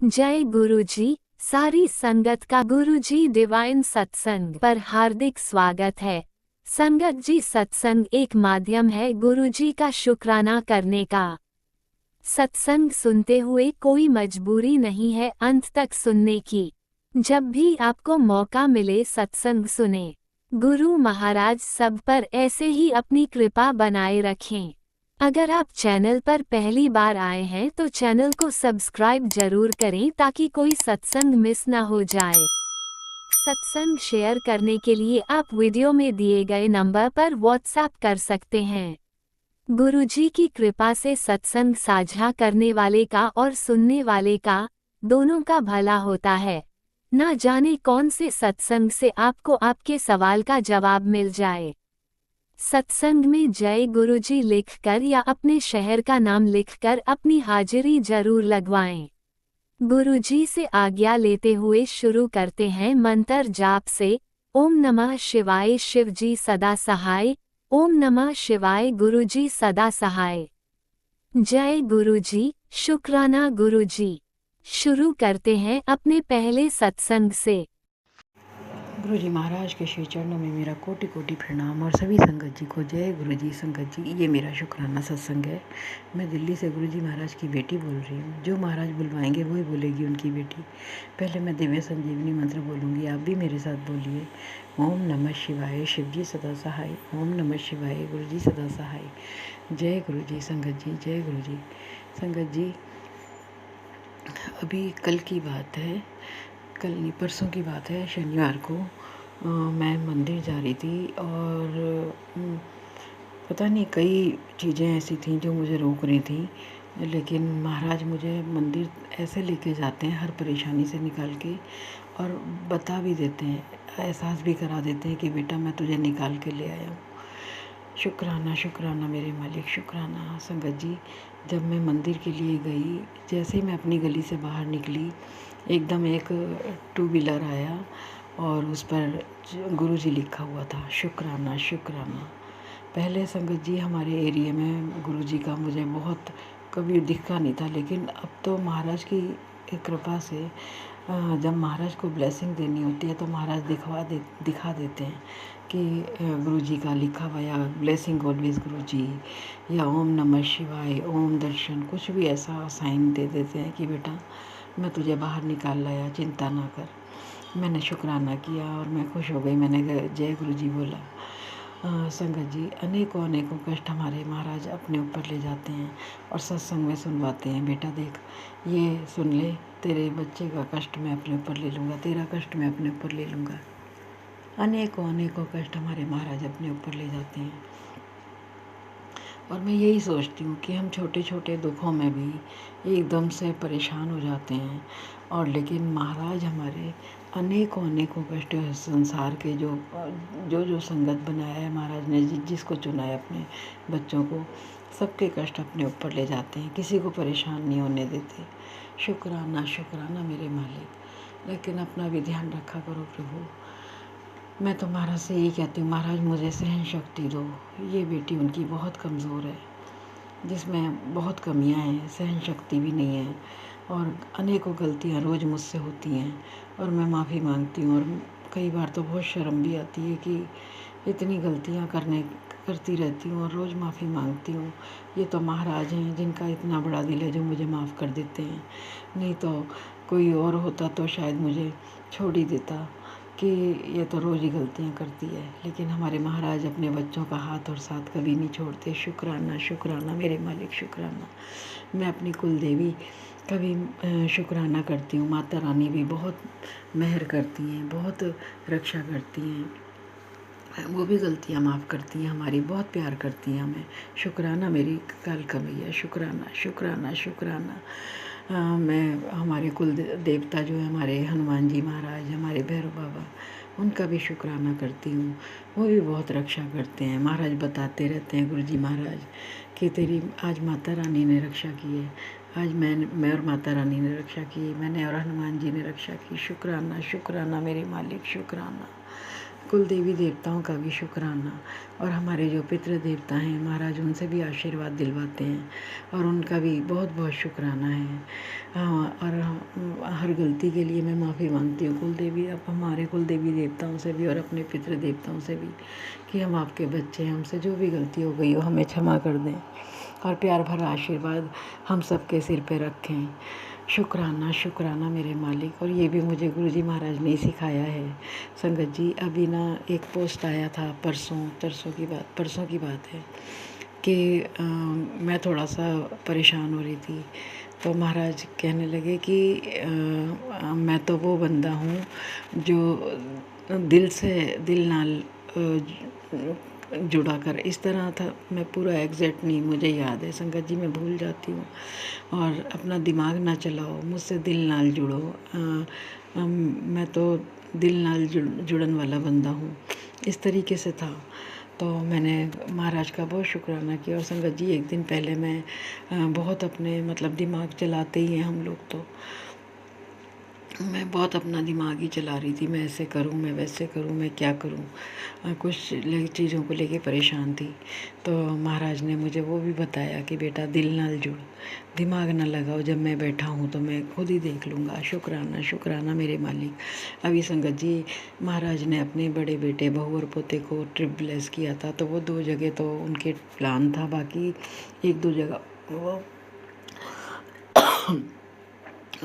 जय गुरुजी। सारी संगत का गुरुजी डिवाइन सत्संग पर हार्दिक स्वागत है। संगत जी, सत्संग एक माध्यम है गुरुजी का शुक्राना करने का। सत्संग सुनते हुए कोई मजबूरी नहीं है अंत तक सुनने की। जब भी आपको मौका मिले सत्संग सुने। गुरु महाराज सब पर ऐसे ही अपनी कृपा बनाए रखें। अगर आप चैनल पर पहली बार आए हैं तो चैनल को सब्सक्राइब जरूर करें ताकि कोई सत्संग मिस ना हो जाए। सत्संग शेयर करने के लिए आप वीडियो में दिए गए नंबर पर व्हाट्सएप कर सकते हैं। गुरुजी की कृपा से सत्संग साझा करने वाले का और सुनने वाले का दोनों का भला होता है। ना जाने कौन से सत्संग से आपको आपके सवाल का जवाब मिल जाए। सत्संग में जय गुरुजी लिखकर या अपने शहर का नाम लिखकर अपनी हाजिरी जरूर लगवाएं। गुरुजी से आज्ञा लेते हुए शुरू करते हैं मंत्र जाप से। ओम नमः शिवाय, शिवजी सदा सहाय। ओम नमः शिवाय, गुरुजी सदा सहाय। जय गुरुजी, शुक्राना गुरुजी। शुरू करते हैं अपने पहले सत्संग से। गुरुजी महाराज के श्री चरणों में मेरा कोटि कोटि प्रणाम और सभी संगत जी को जय गुरुजी। संगत जी, ये मेरा शुक्राना सत्संग है। मैं दिल्ली से गुरुजी महाराज की बेटी बोल रही हूँ। जो महाराज बुलवाएंगे वही बोलेगी उनकी बेटी। पहले मैं दिव्य संजीवनी मंत्र बोलूँगी, आप भी मेरे साथ बोलिए। ओम नमः शिवाय, शिवजी सदा सहाय। ओम नमः शिवाय, गुरुजी सदा सहाय। जय गुरुजी। संगत जी, जय गुरुजी। संगत जी, अभी कल की बात है, कल नहीं परसों की बात है, शनिवार को मैं मंदिर जा रही थी और पता नहीं कई चीज़ें ऐसी थीं जो मुझे रोक रही थी, लेकिन महाराज मुझे मंदिर ऐसे लेके जाते हैं हर परेशानी से निकाल के, और बता भी देते हैं, एहसास भी करा देते हैं कि बेटा मैं तुझे निकाल के ले आया हूँ। शुक्राना शुक्राना मेरे मालिक, शुक्राना। संगत जी, जब मैं मंदिर के लिए गई, जैसे ही मैं अपनी गली से बाहर निकली, एकदम एक टू व्हीलर आया और उस पर गुरुजी लिखा हुआ था। शुक्राना शुक्राना। पहले संगत जी हमारे एरिया में गुरुजी का मुझे बहुत कभी दिखा नहीं था, लेकिन अब तो महाराज की कृपा से जब महाराज को ब्लेसिंग देनी होती है तो महाराज दिखा देते हैं कि गुरुजी का लिखा हुआ या ब्लेसिंग ऑलवेज गुरुजी या ओम नमः शिवाय, ओम दर्शन, कुछ भी ऐसा साइन दे देते हैं कि बेटा मैं तुझे बाहर निकाल लाया, चिंता ना कर। मैंने शुक्राना किया और मैं खुश हो गई। मैंने जय गुरुजी बोला। संगत जी, अनेकों अनेकों कष्ट हमारे महाराज अपने ऊपर ले जाते हैं और सत्संग में सुनवाते हैं। बेटा देख, ये सुन ले, तेरे बच्चे का कष्ट मैं अपने ऊपर ले लूँगा, तेरा कष्ट मैं अपने ऊपर ले लूँगा। अनेकों अनेकों कष्ट हमारे महाराज अपने ऊपर ले जाते हैं। और मैं यही सोचती हूँ कि हम छोटे छोटे दुखों में भी एकदम से परेशान हो जाते हैं, और लेकिन महाराज हमारे अनेकों अनेकों कष्ट संसार के जो संगत बनाया है महाराज ने, जिसको चुना है अपने बच्चों को, सबके कष्ट अपने ऊपर ले जाते हैं, किसी को परेशान नहीं होने देते। शुक्राना शुक्राना मेरे मालिक। लेकिन अपना भी ध्यान रखा करो प्रभु। मैं तो महाराज से यही कहती हूँ, महाराज मुझे सहन शक्ति दो। ये बेटी उनकी बहुत कमज़ोर है, जिसमें बहुत कमियां हैं, सहन शक्ति भी नहीं है, और अनेकों गलतियाँ रोज़ मुझसे होती हैं और मैं माफ़ी मांगती हूँ। और कई बार तो बहुत शर्म भी आती है कि इतनी गलतियाँ करती रहती हूँ और रोज़ माफ़ी मांगती हूँ। ये तो महाराज हैं जिनका इतना बड़ा दिल है जो मुझे माफ़ कर देते हैं, नहीं तो कोई और होता तो शायद मुझे छोड़ ही देता कि ये तो रोज़ ही गलतियाँ करती है। लेकिन हमारे महाराज अपने बच्चों का हाथ और साथ कभी नहीं छोड़ते। शुक्राना शुक्राना मेरे मालिक, शुक्राना। मैं अपनी कुल देवी कभी शुक्राना करती हूँ। माता रानी भी बहुत मेहर करती हैं, बहुत रक्षा करती हैं, वो भी गलतियाँ माफ़ करती हैं हमारी, बहुत प्यार करती हैं हमें। शुक्राना मेरी कालका मैया, शुक्राना शुक्राना शुक्राना। मैं हमारे कुल देवता जो है हमारे हनुमान जी महाराज, हमारे भैरव बाबा, उनका भी शुक्राना करती हूँ। वो भी बहुत रक्षा करते हैं। महाराज बताते रहते हैं, गुरुजी महाराज, कि तेरी आज माता रानी ने रक्षा की है, आज मैं और माता रानी ने रक्षा की, मैंने और हनुमान जी ने रक्षा की। शुक्राना शुक्राना मेरे मालिक, शुक्राना। कुल देवी देवताओं का भी शुक्राना, और हमारे जो पितृ देवता हैं महाराज, उनसे भी आशीर्वाद दिलवाते हैं और उनका भी बहुत बहुत शुक्राना है। हाँ, और हर गलती के लिए मैं माफ़ी मांगती हूँ कुल देवी, अब हमारे कुल देवी देवताओं से भी और अपने पितृ देवताओं से भी, कि हम आपके बच्चे हैं, हमसे जो भी गलती हो गई हो हमें क्षमा कर दें और प्यार भरा आशीर्वाद हम सबके सिर पे रखें। शुक्राना शुक्राना मेरे मालिक। और ये भी मुझे गुरुजी महाराज ने ही सिखाया है। संगत जी, अभी ना एक पोस्ट आया था परसों की बात है कि मैं थोड़ा सा परेशान हो रही थी, तो महाराज कहने लगे कि मैं तो वो बंदा हूँ जो दिल से दिल नाल जुड़ा कर, इस तरह था। मैं पूरा एग्जैक्ट नहीं मुझे याद है संगत जी, मैं भूल जाती हूँ। और अपना दिमाग ना चलाओ, मुझसे दिल नाल जुड़ो। मैं तो दिल नाल जुड़न वाला बंदा हूँ, इस तरीके से था। तो मैंने महाराज का बहुत शुक्राना किया। और संगत जी, एक दिन पहले मैं बहुत अपने मतलब दिमाग चलाते ही हैं हम लोग, तो मैं बहुत अपना दिमाग ही चला रही थी। मैं ऐसे करूँ, मैं वैसे करूँ, मैं क्या करूँ, कुछ चीज़ों को लेके परेशान थी। तो महाराज ने मुझे वो भी बताया कि बेटा दिल नाल जुड़, दिमाग ना लगाओ, जब मैं बैठा हूँ तो मैं खुद ही देख लूँगा। शुक्राना शुक्राना मेरे मालिक। अभी संगत जी, महाराज ने अपने बड़े बेटे बहू और पोते को ट्रिप ब्लेस किया था, तो वो 2 जगह तो उनके प्लान था, बाकी 1-2 जगह वो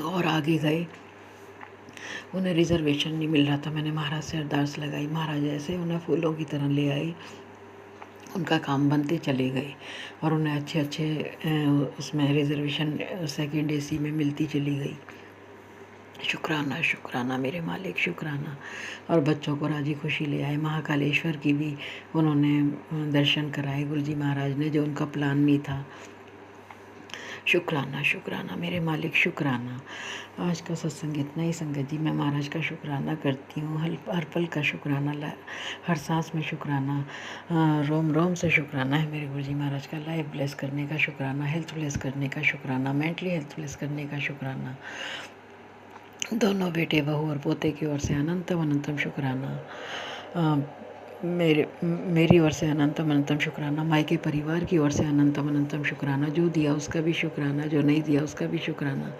और आगे गए। उन्हें रिज़र्वेशन नहीं मिल रहा था। मैंने महाराज से अरदास लगाई, महाराज ऐसे उन्हें फूलों की तरह ले आए, उनका काम बनते चले गए और उन्हें अच्छे उसमें रिज़र्वेशन सेकंड एसी में मिलती चली गई। शुक्राना शुक्राना मेरे मालिक, शुक्राना। और बच्चों को राजी खुशी ले आए। महाकालेश्वर की भी उन्होंने दर्शन कराए गुरुजी महाराज ने, जो उनका प्लान नहीं था। शुक्राना शुक्राना मेरे मालिक, शुक्राना। आज का सत्संग इतना ही संगत जी। मैं महाराज का शुक्राना करती हूँ, हर पल का शुक्राना, हर सांस में शुक्राना, रोम रोम से शुक्राना है मेरे गुरुजी महाराज का। लाइफ ब्लेस करने का शुक्राना, हेल्थ ब्लेस करने का शुक्राना, मेंटली हेल्थ ब्लेस करने का शुक्राना, दोनों बेटे बहू और पोते की ओर से अनंतम अनंतम शुक्राना, मेरी ओर से अनंतम अनंतम शुक्राना, मायके परिवार की ओर से अनंतम अनंतम शुक्राना, जो दिया उसका भी शुक्राना, जो नहीं दिया उसका भी शुक्राना,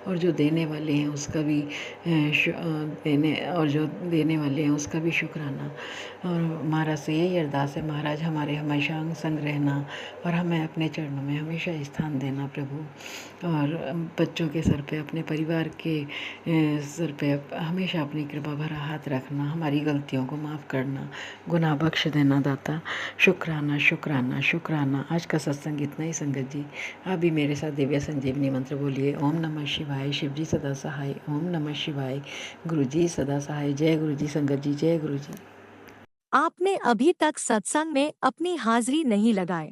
और जो देने वाले हैं उसका भी जो देने वाले हैं उसका भी शुक्राना। और महाराज से यही अरदास है, महाराज हमारे हमेशा अंग संग रहना और हमें अपने चरणों में हमेशा स्थान देना प्रभु। और बच्चों के सर पे, अपने परिवार के सर पे हमेशा अपनी कृपा भरा हाथ रखना, हमारी गलतियों को माफ़ करना, गुनाह बख्श देना दाता। शुक्राना शुक्राना शुक्राना। आज का सत्संग इतना ही संगत जी। आप भी मेरे साथ दिव्य संजीवनी मंत्र बोलिए, ओम नमः शिवाय, शिव जी सदा सहाय, ओम नमः शिवाय, गुरु जी सदा सहाय। जय गुरु जी संगत जी, जय गुरु जी। आपने अभी तक सत्संग में अपनी हाजिरी नहीं लगाए।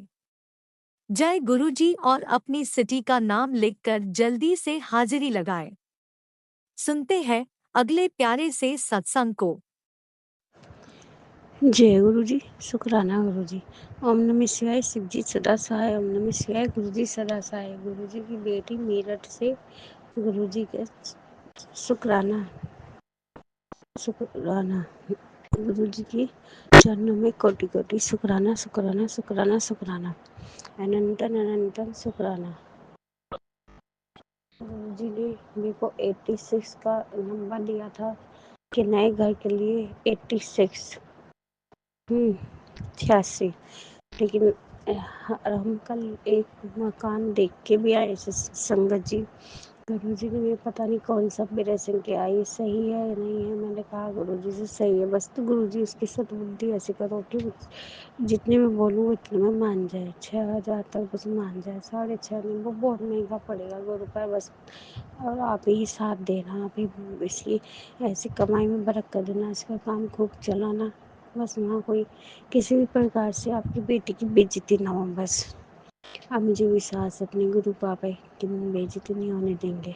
जय गुरु जी और अपनी सिटी का नाम लिखकर जल्दी से हाजिरी लगाए। सुनते हैं अगले प्यारे से सत्संग को। जय गुरु जी, शुक्राना गुरु जी। ओम नमः शिवाय, शिव जी सदा सहाय, ओम नमः शिवाय, गुरु जी सदा सहाय। गुरु जी की बेटी मेरठ से गुरु जी के शुक्राना शुक्राना। गुरु जी की चरणों में कोटि कोटि शुक्राना शुक्राना शुक्राना शुक्राना, अनंतन अनंतन शुक्राना। गुरु जी ने मेरे को 86 का नंबर दिया था कि नए घर के लिए 86 86, लेकिन हम कल एक मकान देख के भी आए संगत जी। गुरु जी ने ये पता नहीं कौन सा मेरे से किया, ये सही है या नहीं है। मैंने कहा गुरु जी से सही है, बस तो गुरु जी उसकी सद्बुद्धि ऐसी करो कि जितने में बोलूँ उतने में मान जाए। 6,000 तक बस मान जाए, 6,500 में वो बहुत महंगा पड़ेगा गुरु का बस। और आप ही साथ देना, आप ही इसकी ऐसी कमाई में बरकत देना, इसका काम खूब चलाना, बस वहाँ कोई किसी भी प्रकार से आपकी बेटी की बेइज्जती ना हो। बस आप मुझे विश्वास अपने गुरु पापा की बेइज्जती नहीं होने देंगे।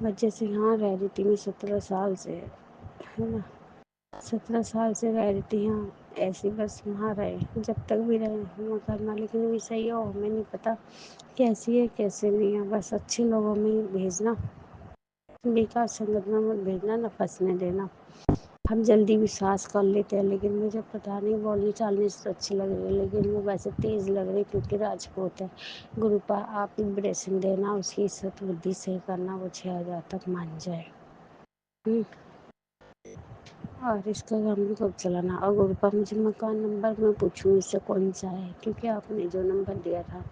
बस जैसे यहाँ रह रही थी मैं 17 साल से, है ना, 17 साल से रह रही थी यहाँ, ऐसे बस वहाँ रहे जब तक भी रहे। वहाँ घर मालिक ने भी सही हो, हमें नहीं पता कैसी है कैसे नहीं है। बस अच्छे लोगों में भेजना, बेकार संगत में मत भेजना, न फंसने देना। हम जल्दी विश्वास कर लेते हैं, लेकिन मुझे पता नहीं बोलने चालने से तो अच्छी लग रही है, लेकिन वो वैसे तेज़ लग रही क्योंकि राजपूत है। गुरुपा आप ब्लेसिंग देना, उसकी सद्बुद्धि से करना, वो 6,000 तक मान जाए। और इसका काम भी कब चलाना। और गुरुपा मुझे मकान नंबर मैं पूछूँ इससे कौन सा है, क्योंकि आपने जो नंबर दिया था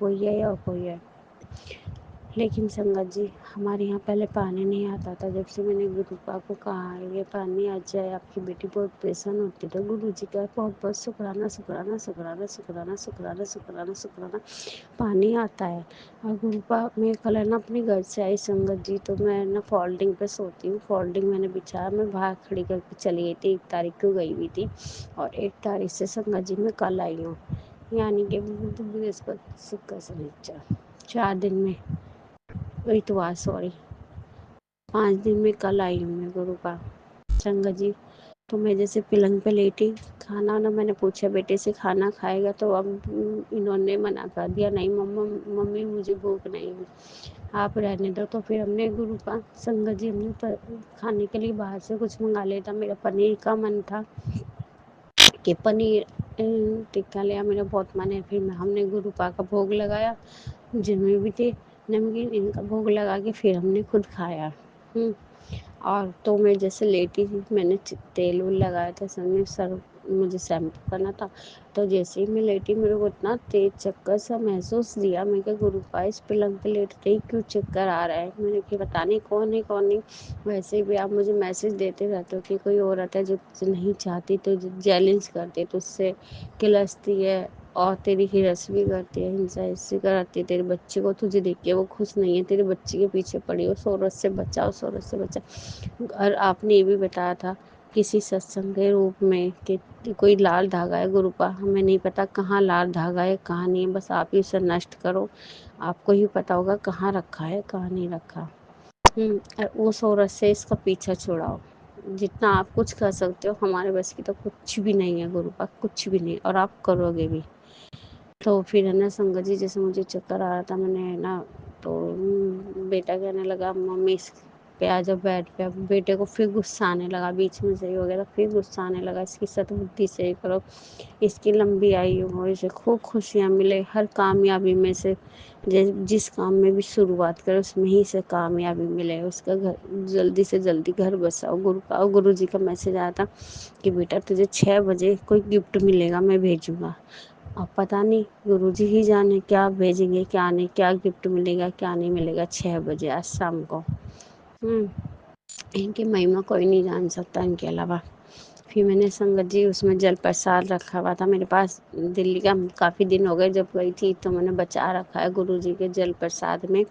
वही है या कोई है। लेकिन संगत जी, हमारे यहाँ पहले पानी नहीं आता था। जब से मैंने गुरुपा को कहा है ये पानी आ जाए, आपकी बेटी बहुत परेशान होती, तो गुरु जी का बहुत बहुत शुक्राना शुक्राना शुक्राना शुक्राना शुक्राना शुक्राना शुक्राना पानी आता है। और गुरुपा मैं कल है ना अपने घर से आई संगत जी, तो मैं ना फोल्डिंग पे सोती हूँ। फोल्डिंग मैंने बिछाया, मैं बाहर खड़ी करके चली गई थी। 1 तारीख को गई हुई थी और 1 तारीख से संगत जी मैं कल आई हूँ, यानी कि बृहस्पति शुक्र शनिचर 4 दिन में, इतवार सॉरी 5 दिन में कल आई हूँ मैं गुरुपा। संगत जी, तो मैं जैसे पलंग पे लेटी, खाना वाना मैंने पूछा बेटे से खाना खाएगा, तो अब इन्होंने मना कर दिया, नहीं मम्मा मम्मी मुझे भूख नहीं है, आप रहने दो। तो फिर हमने गुरुपा संगत जी हमने खाने के लिए बाहर से कुछ मंगा लिया था। मेरा पनीर का मन था कि पनीर टिक्का लिया, मेरा बहुत मन है। फिर हमने गुरुपा का भोग लगाया, जिनमें भी थे नमकीन, इनका भोग लगा के फिर हमने खुद खाया। और तो मैं जैसे लेटी थी, मैंने तेल वेल लगाया था सर में, सर मुझे शैम्पू करना था। तो जैसे ही मैं लेटी, मेरे को इतना तेज चक्कर सा महसूस दिया। मैं क्या गुरुपा इस पलंग पे लेट रही, क्यों चक्कर आ रहा है। मैंने कि पता नहीं कौन है कौन नहीं। वैसे भी आप मुझे मैसेज देते रहते हो कि कोई औरत है जो तुझे नहीं चाहती, तो चैलेंज करती है, तुझसे किलसती है और तेरी हिरस भी करती है, हिंसा ऐसी कराती है। तेरे बच्चे को तुझे देख के वो खुश नहीं है, तेरे बच्चे के पीछे पड़ी हो, उस औरत से बचा, उस औरत से बचा। और आपने ये भी बताया था किसी सत्संग के रूप में कि कोई लाल धागा है गुरुपा, हमें नहीं पता कहाँ लाल धागा है कहाँ नहीं है, बस आप ही उसे नष्ट करो। आपको ही पता होगा कहाँ रखा है कहाँ नहीं रखा। और उस औरत से इसका पीछा छुड़ाओ। जितना आप कुछ कर सकते हो, हमारे बस की तो कुछ भी नहीं है गुरुपा, कुछ भी नहीं, और आप करोगे भी। तो फिर है ना संगत जी, जैसे मुझे चक्कर आ रहा था, मैंने है ना, तो बेटा कहने लगा मम्मी इस पे आ जाओ बेड पे। अब बेटे को फिर गुस्सा आने लगा, बीच में सही हो गया था, फिर गुस्सा आने लगा, इसकी सद्बुद्धि सही करो, इसकी लंबी आयु हो, इसे खूब खुशियाँ मिले, हर कामयाबी में से जिस काम में भी शुरुआत करे उसमें ही से कामयाबी मिले, उसका घर जल्दी से जल्दी घर बसाओ। गुरु जी का मैसेज आया था कि बेटा तुझे 6 बजे कोई गिफ्ट मिलेगा, मैं भेजूंगा। अब पता नहीं गुरुजी ही जाने क्या भेजेंगे क्या नहीं, क्या गिफ्ट मिलेगा क्या नहीं मिलेगा 6 बजे आज शाम को। इनकी महिमा कोई नहीं जान सकता इनके अलावा। फिर मैंने संगत जी उसमें जल प्रसाद रखा हुआ था मेरे पास, दिल्ली का काफ़ी दिन हो गए जब गई थी, तो मैंने बचा रखा है गुरु जी के जल प्रसाद में।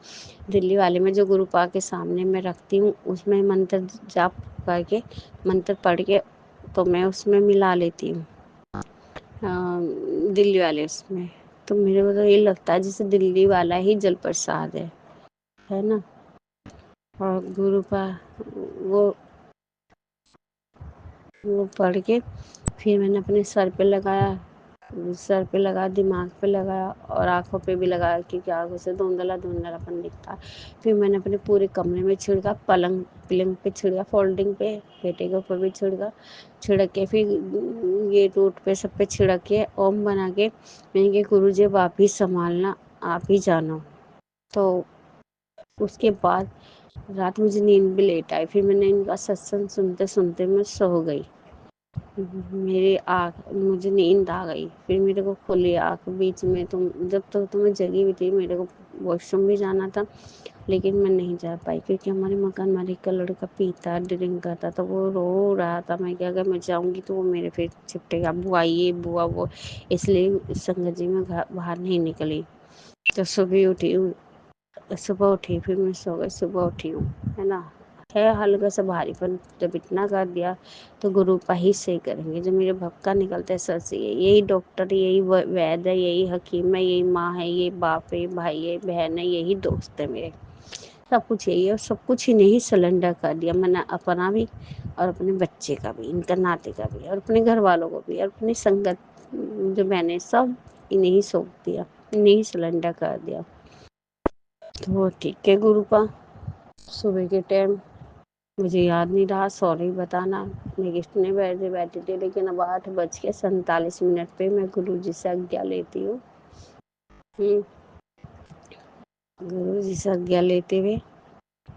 दिल्ली वाले में जो गुरुपा के सामने मैं रखती हूँ, उसमें मंत्र जाप करके, मंत्र पढ़ के, तो मैं उसमें मिला लेती हूँ दिल्ली वाले उसमें। तो मेरे को तो ये लगता है जैसे दिल्ली वाला ही जल प्रसाद है ना। और गुरु का वो पढ़ के फिर मैंने अपने सर पे लगाया, सर पे लगा, दिमाग पे लगाया और आँखों पे भी लगाया, क्योंकि आँखों से धुंधला धुंधलापन दिखता। फिर मैंने अपने पूरे कमरे में छिड़का, पलंग पे छिड़का, फोल्डिंग पे, बेटे के ऊपर भी छिड़क के फिर गेट वूट पे सब पे छिड़क के ओम बना के मैंने कहा गुरु जी अब आप ही संभालना, आप ही जानो। तो उसके बाद रात मुझे नींद भी लेट आई, फिर मैंने इनका सत्संग सुनते सुनते मैं सो गई। मेरी आँख मुझे नींद आ गई, फिर मेरे को खुली आँख बीच में, तुम जब तक तो मैं जगी हुई थी, मेरे को वॉशरूम भी जाना था, लेकिन मैं नहीं जा पाई क्योंकि हमारे मकान मालिक का लड़का पीता ड्रिंक करता, तो वो रो रहा था। मैं क्या, अगर मैं जाऊँगी तो वो मेरे फिर चिपटेगा, बुआ ये बुआ वो, इसलिए संगत जी में बाहर नहीं निकली। तो सुबह उठी फिर मैं सो गई, सुबह उठी हूँ, है ना। है हल्का सा भारीपन, जब इतना कर दिया तो गुरु पा ही सही करेंगे। जो मेरे भक्का निकलते हैं सर से, यही डॉक्टर, यही वैद्य है, यही हकीम है, यही माँ है, ये बाप है, भाई है, बहन है, यही दोस्त है मेरे, सब कुछ यही है। और सब कुछ इन्हें ही सिलेंडर कर दिया मैंने, अपना भी और अपने बच्चे का भी, इनका नाते का भी, और अपने घर वालों को भी, और अपनी संगत जो मैंने सब इन्हें ही सौंप दिया, इन्हें ही सिलेंडर कर दिया। तो ठीक है गुरुपा, सुबह के टाइम मुझे याद नहीं रहा, सॉरी बताना। मैं कितने बजे बैठी थी, लेकिन अब 8:47 पे मैं गुरुजी से आज्ञा लेती हूँ। गुरुजी से आज्ञा लेते हुए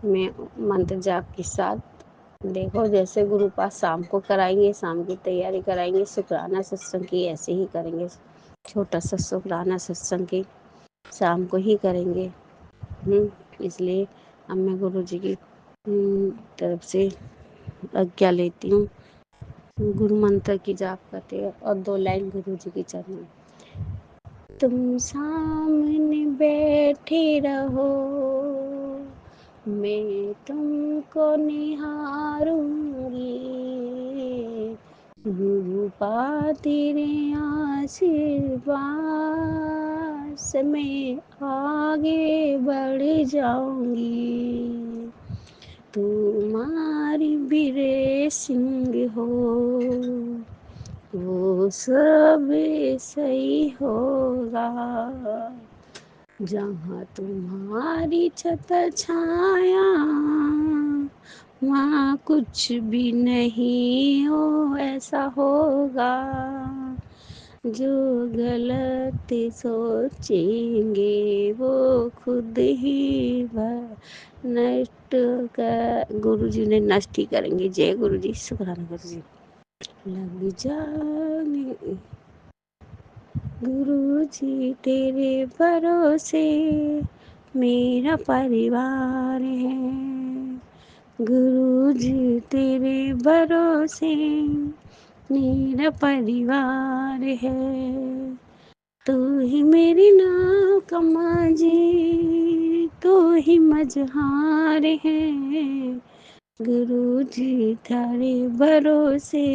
मैं मंत्र जाप के साथ, देखो जैसे गुरु पास शाम को कराएंगे, शाम की तैयारी कराएंगे, शुक्राना सत्संग की ऐसे ही करेंगे। छोटा सा शुक्राना सत्संग की शाम को ही करेंगे। इसलिए अब मैं गुरु जी की तरफ से आज्ञा लेती हूँ। गुरु मंत्र की जाप करते हैं और 2 लाइन गुरु जी की चरण। तुम सामने बैठे रहो, मैं तुमको निहारूंगी, गुरु पा तेरे आशीर्वाद से मैं आगे बढ़ जाऊंगी। तुम्हारी बिरे सिंह हो, वो सब सही होगा। जहाँ तुम्हारी छत छाया, वहाँ कुछ भी नहीं हो ऐसा होगा। जो गलत सोचेंगे वो खुद ही नष्ट कर, गुरु जी ने नष्ट ही करेंगे। जय गुरु जी, शुक्राना गुरु जी। लग जाने गुरु जी तेरे भरोसे मेरा परिवार है, गुरु जी तेरे भरोसे मेरा परिवार है। तू ही मेरी नाव का माझी, तू ही मझहार है, गुरु जी थारे भरोसे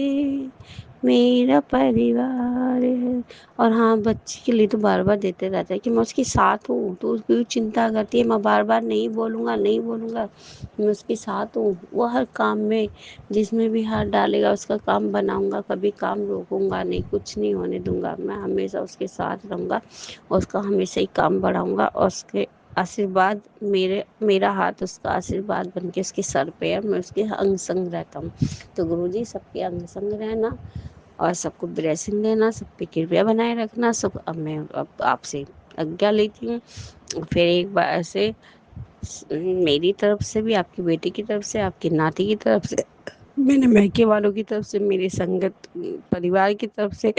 मेरा परिवार है। और हाँ, बच्ची के लिए तो बार बार देते रहता है कि मैं उसके साथ हूँ, तो उसकी चिंता करती है। मैं बार बार नहीं बोलूँगा, नहीं बोलूँगा, मैं उसके साथ हूँ। वो हर काम में जिसमें भी हाथ डालेगा उसका काम बनाऊँगा, कभी काम रोकूँगा नहीं, कुछ नहीं होने दूँगा। मैं हमेशा उसके साथ रहूँगा और उसका हमेशा ही काम बढ़ाऊँगा। और उसके आशीर्वाद, मेरा हाथ उसका आशीर्वाद बन के उसके सर पे है। मैं उसके अंग संग रहता हूँ। तो गुरुजी सबके अंग संग रहना और सबको ब्लेसिंग देना, सब पे कृपया बनाए रखना। सब अब मैं अब आपसे आज्ञा लेती हूँ। फिर एक बार ऐसे मेरी तरफ से भी, आपकी बेटी की तरफ से, आपकी नाती की तरफ से, मेरे मायके वालों की तरफ से, मेरे संगत परिवार की तरफ से,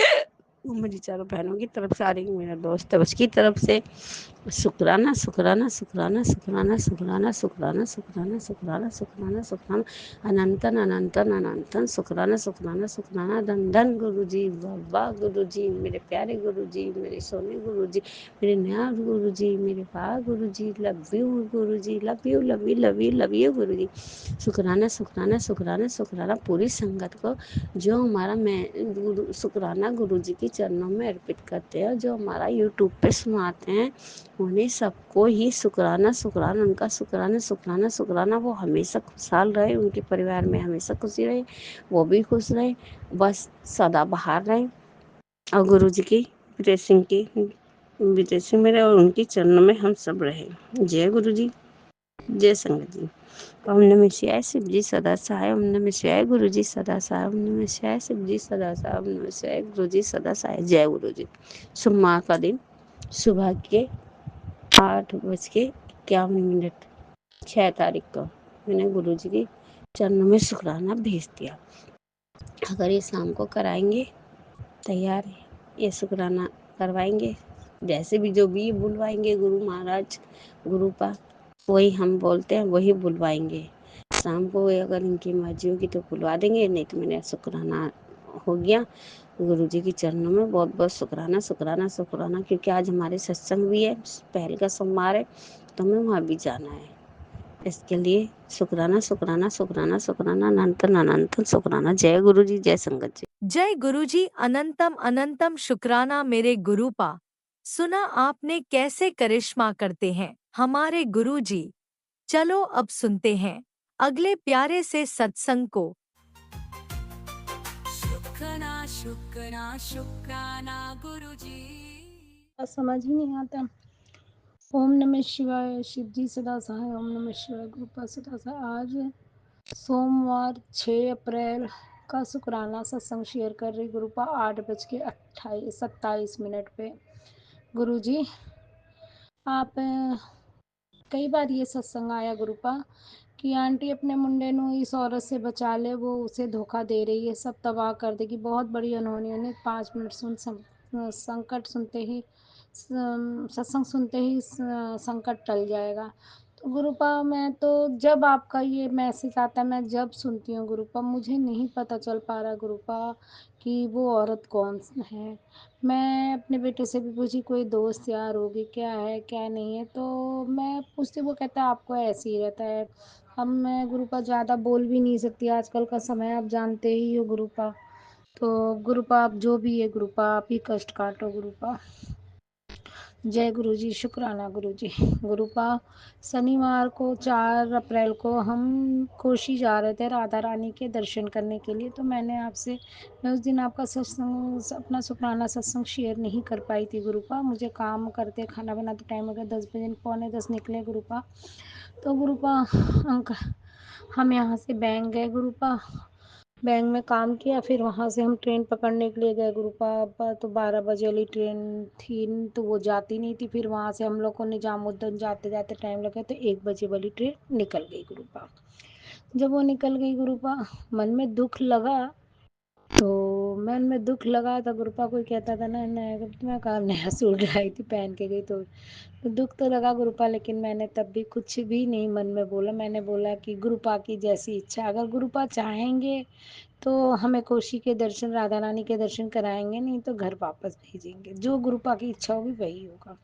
मेरी चारों बहनों की तरफ से, आ रही मेरा दोस्त है उसकी तरफ से, शुक्राना शुक्राना शुक्राना शुक्राना शुक्राना शुक्राना शुक्राना शुक्राना शुक्राना शुक्राना, अनंतन अनंतन अनंतन शुक्राना शुक्राना शुक्राना। धन धन गुरु जी, बाबा गुरु जी, मेरे प्यारे गुरु जी, मेरे सोने गुरु जी, मेरे न्याज गुरु जी, मेरे पा गुरु ji, love you guru ji, love you love you love you love you guru ji. शुक्राना शुक्राना शुक्राना शुक्राना पूरी संगत को, जो हमारा मैं गुरु शुक्राना गुरु जी के चरणों में अर्पित करते हैं, जो हमारा यूट्यूब पे सुनाते हैं, उन्हें सबको ही शुक्राना शुक्राना, उनका शुक्राना शुक्राना शुक्राना। वो हमेशा खुशहाल रहे, उनके परिवार में हमेशा खुशी रहे, वो भी खुश रहे, बस सदा बाहर रहे। और गुरु जी की ब्लेसिंग मेरे और उनके चरणों में हम सब रहे। जय गुरु जी, जय संगत जी। ओम नमः शिवाय, शिव जी सदा सहाय। ओम नमः शिवाय, गुरु जी सदा सहाय। ओम नमः शिवाय, शिव जी सदा सहाय। ओम नमः शिवाय, गुरु जी सदा सहाय। जय गुरु जी। सोमवार का दिन सुबह के 8:51, 6 तारीख को मैंने गुरु जी के चरणों में शुक्राना भेज दिया। अगर ये शाम को कराएंगे, तैयार है, ये शुक्राना करवाएंगे, जैसे भी जो भी बुलवाएंगे गुरु महाराज, गुरु पा वही हम बोलते हैं, वही बुलवाएंगे। शाम को अगर इनकी मर्जी होगी तो बुलवा देंगे, नहीं तो मैंने शुक्राना हो गया गुरु जी के चरणों में। बहुत बहुत शुक्राना शुक्राना शुक्राना, क्योंकि आज हमारे सत्संग भी है, पहल का सोमवार है, तो हमें वहाँ भी जाना है। इसके लिए शुक्राना शुक्राना शुक्राना शुक्राना, अनंतन अनंतन शुक्राना। जय गुरु जी, जय संगत जी। जय गुरुजी, अनंतम अनंतम शुक्राना मेरे गुरुपा। सुना आपने कैसे करिश्मा करते हैं हमारे गुरुजी। चलो अब सुनते हैं अगले प्यारे से सत्संग को। शुक्राना शुक्राना शुक्राना गुरुजी। समझ ही नहीं आता। ओम नमः शिवाय, शिव जी सदा सहाय। ओम नमः शिवाय, गुरुपा सदा सहाय। आज सोमवार 6 अप्रैल का शुक्राना सत्संग शेयर कर रही गुरुपा 8:27 पे। गुरुजी, आप कई बार ये सत्संग आया गुरुपा कि आंटी अपने मुंडे ਨੂੰ इस औरत से बचा ले, वो उसे धोखा दे रही है, सब तबाह कर देगी। बहुत बड़ी अनहोनी। उन्हें 5 मिनट संकट सुनते ही सत्संग सुनते ही संकट टल जाएगा। तो गुरुपा मैं तो जब आपका ये मैसेज आता है मैं जब सुनती हूँ गुरुपा, मुझे नहीं पता चल पा रहा गुरुपा कि वो औरत कौन है। मैं अपने बेटे से भी पूछी कोई दोस्त यार होगी, क्या है क्या नहीं है, तो मैं पूछती, वो कहता है आपको ऐसे ही रहता है। अब मैं गुरुपा ज़्यादा बोल भी नहीं सकती, आजकल का समय आप जानते ही हो गुरुपा। तो गुरुपा आप जो भी है गुरुपा, आप ही कष्ट काटो गुरुपा। जय गुरुजी, शुक्राना गुरुजी। गुरुपा शनिवार को 4 अप्रैल को हम कोशी जा रहे थे राधा रानी के दर्शन करने के लिए। तो मैं उस दिन आपका सत्संग, अपना शुक्राना सत्संग शेयर नहीं कर पाई थी गुरुपा। मुझे काम करते खाना बनाते टाइम हो गया, 10 बजे, 9:45 निकले गुरुपा। तो गुरुपा हम यहाँ से बैंक गए गुरुपा, बैंक में काम किया, फिर वहाँ से हम ट्रेन पकड़ने के लिए गए गुरुपा। तो 12 बजे वाली ट्रेन थी, तो वो जाती नहीं थी। फिर वहाँ से हम लोग को निजामुद्दीन जाते जाते टाइम लगा, तो 1 बजे वाली ट्रेन निकल गई गुरुपा। जब वो निकल गई गुरुपा, मन में दुख लगा, तो मन में दुख लगा था गुरुपा। कोई कहता था ना नया, मैं कहा नया सूट लाई थी पहन के गई, तो दुख तो लगा गुरुपा, लेकिन मैंने तब भी कुछ भी नहीं मन में बोला। मैंने बोला कि गुरुपा की जैसी इच्छा, अगर गुरुपा चाहेंगे तो हमें कोशी के दर्शन, राधा रानी के दर्शन कराएंगे, नहीं तो घर वापस भेजेंगे। जो गुरुपा की इच्छा होगी वही होगा।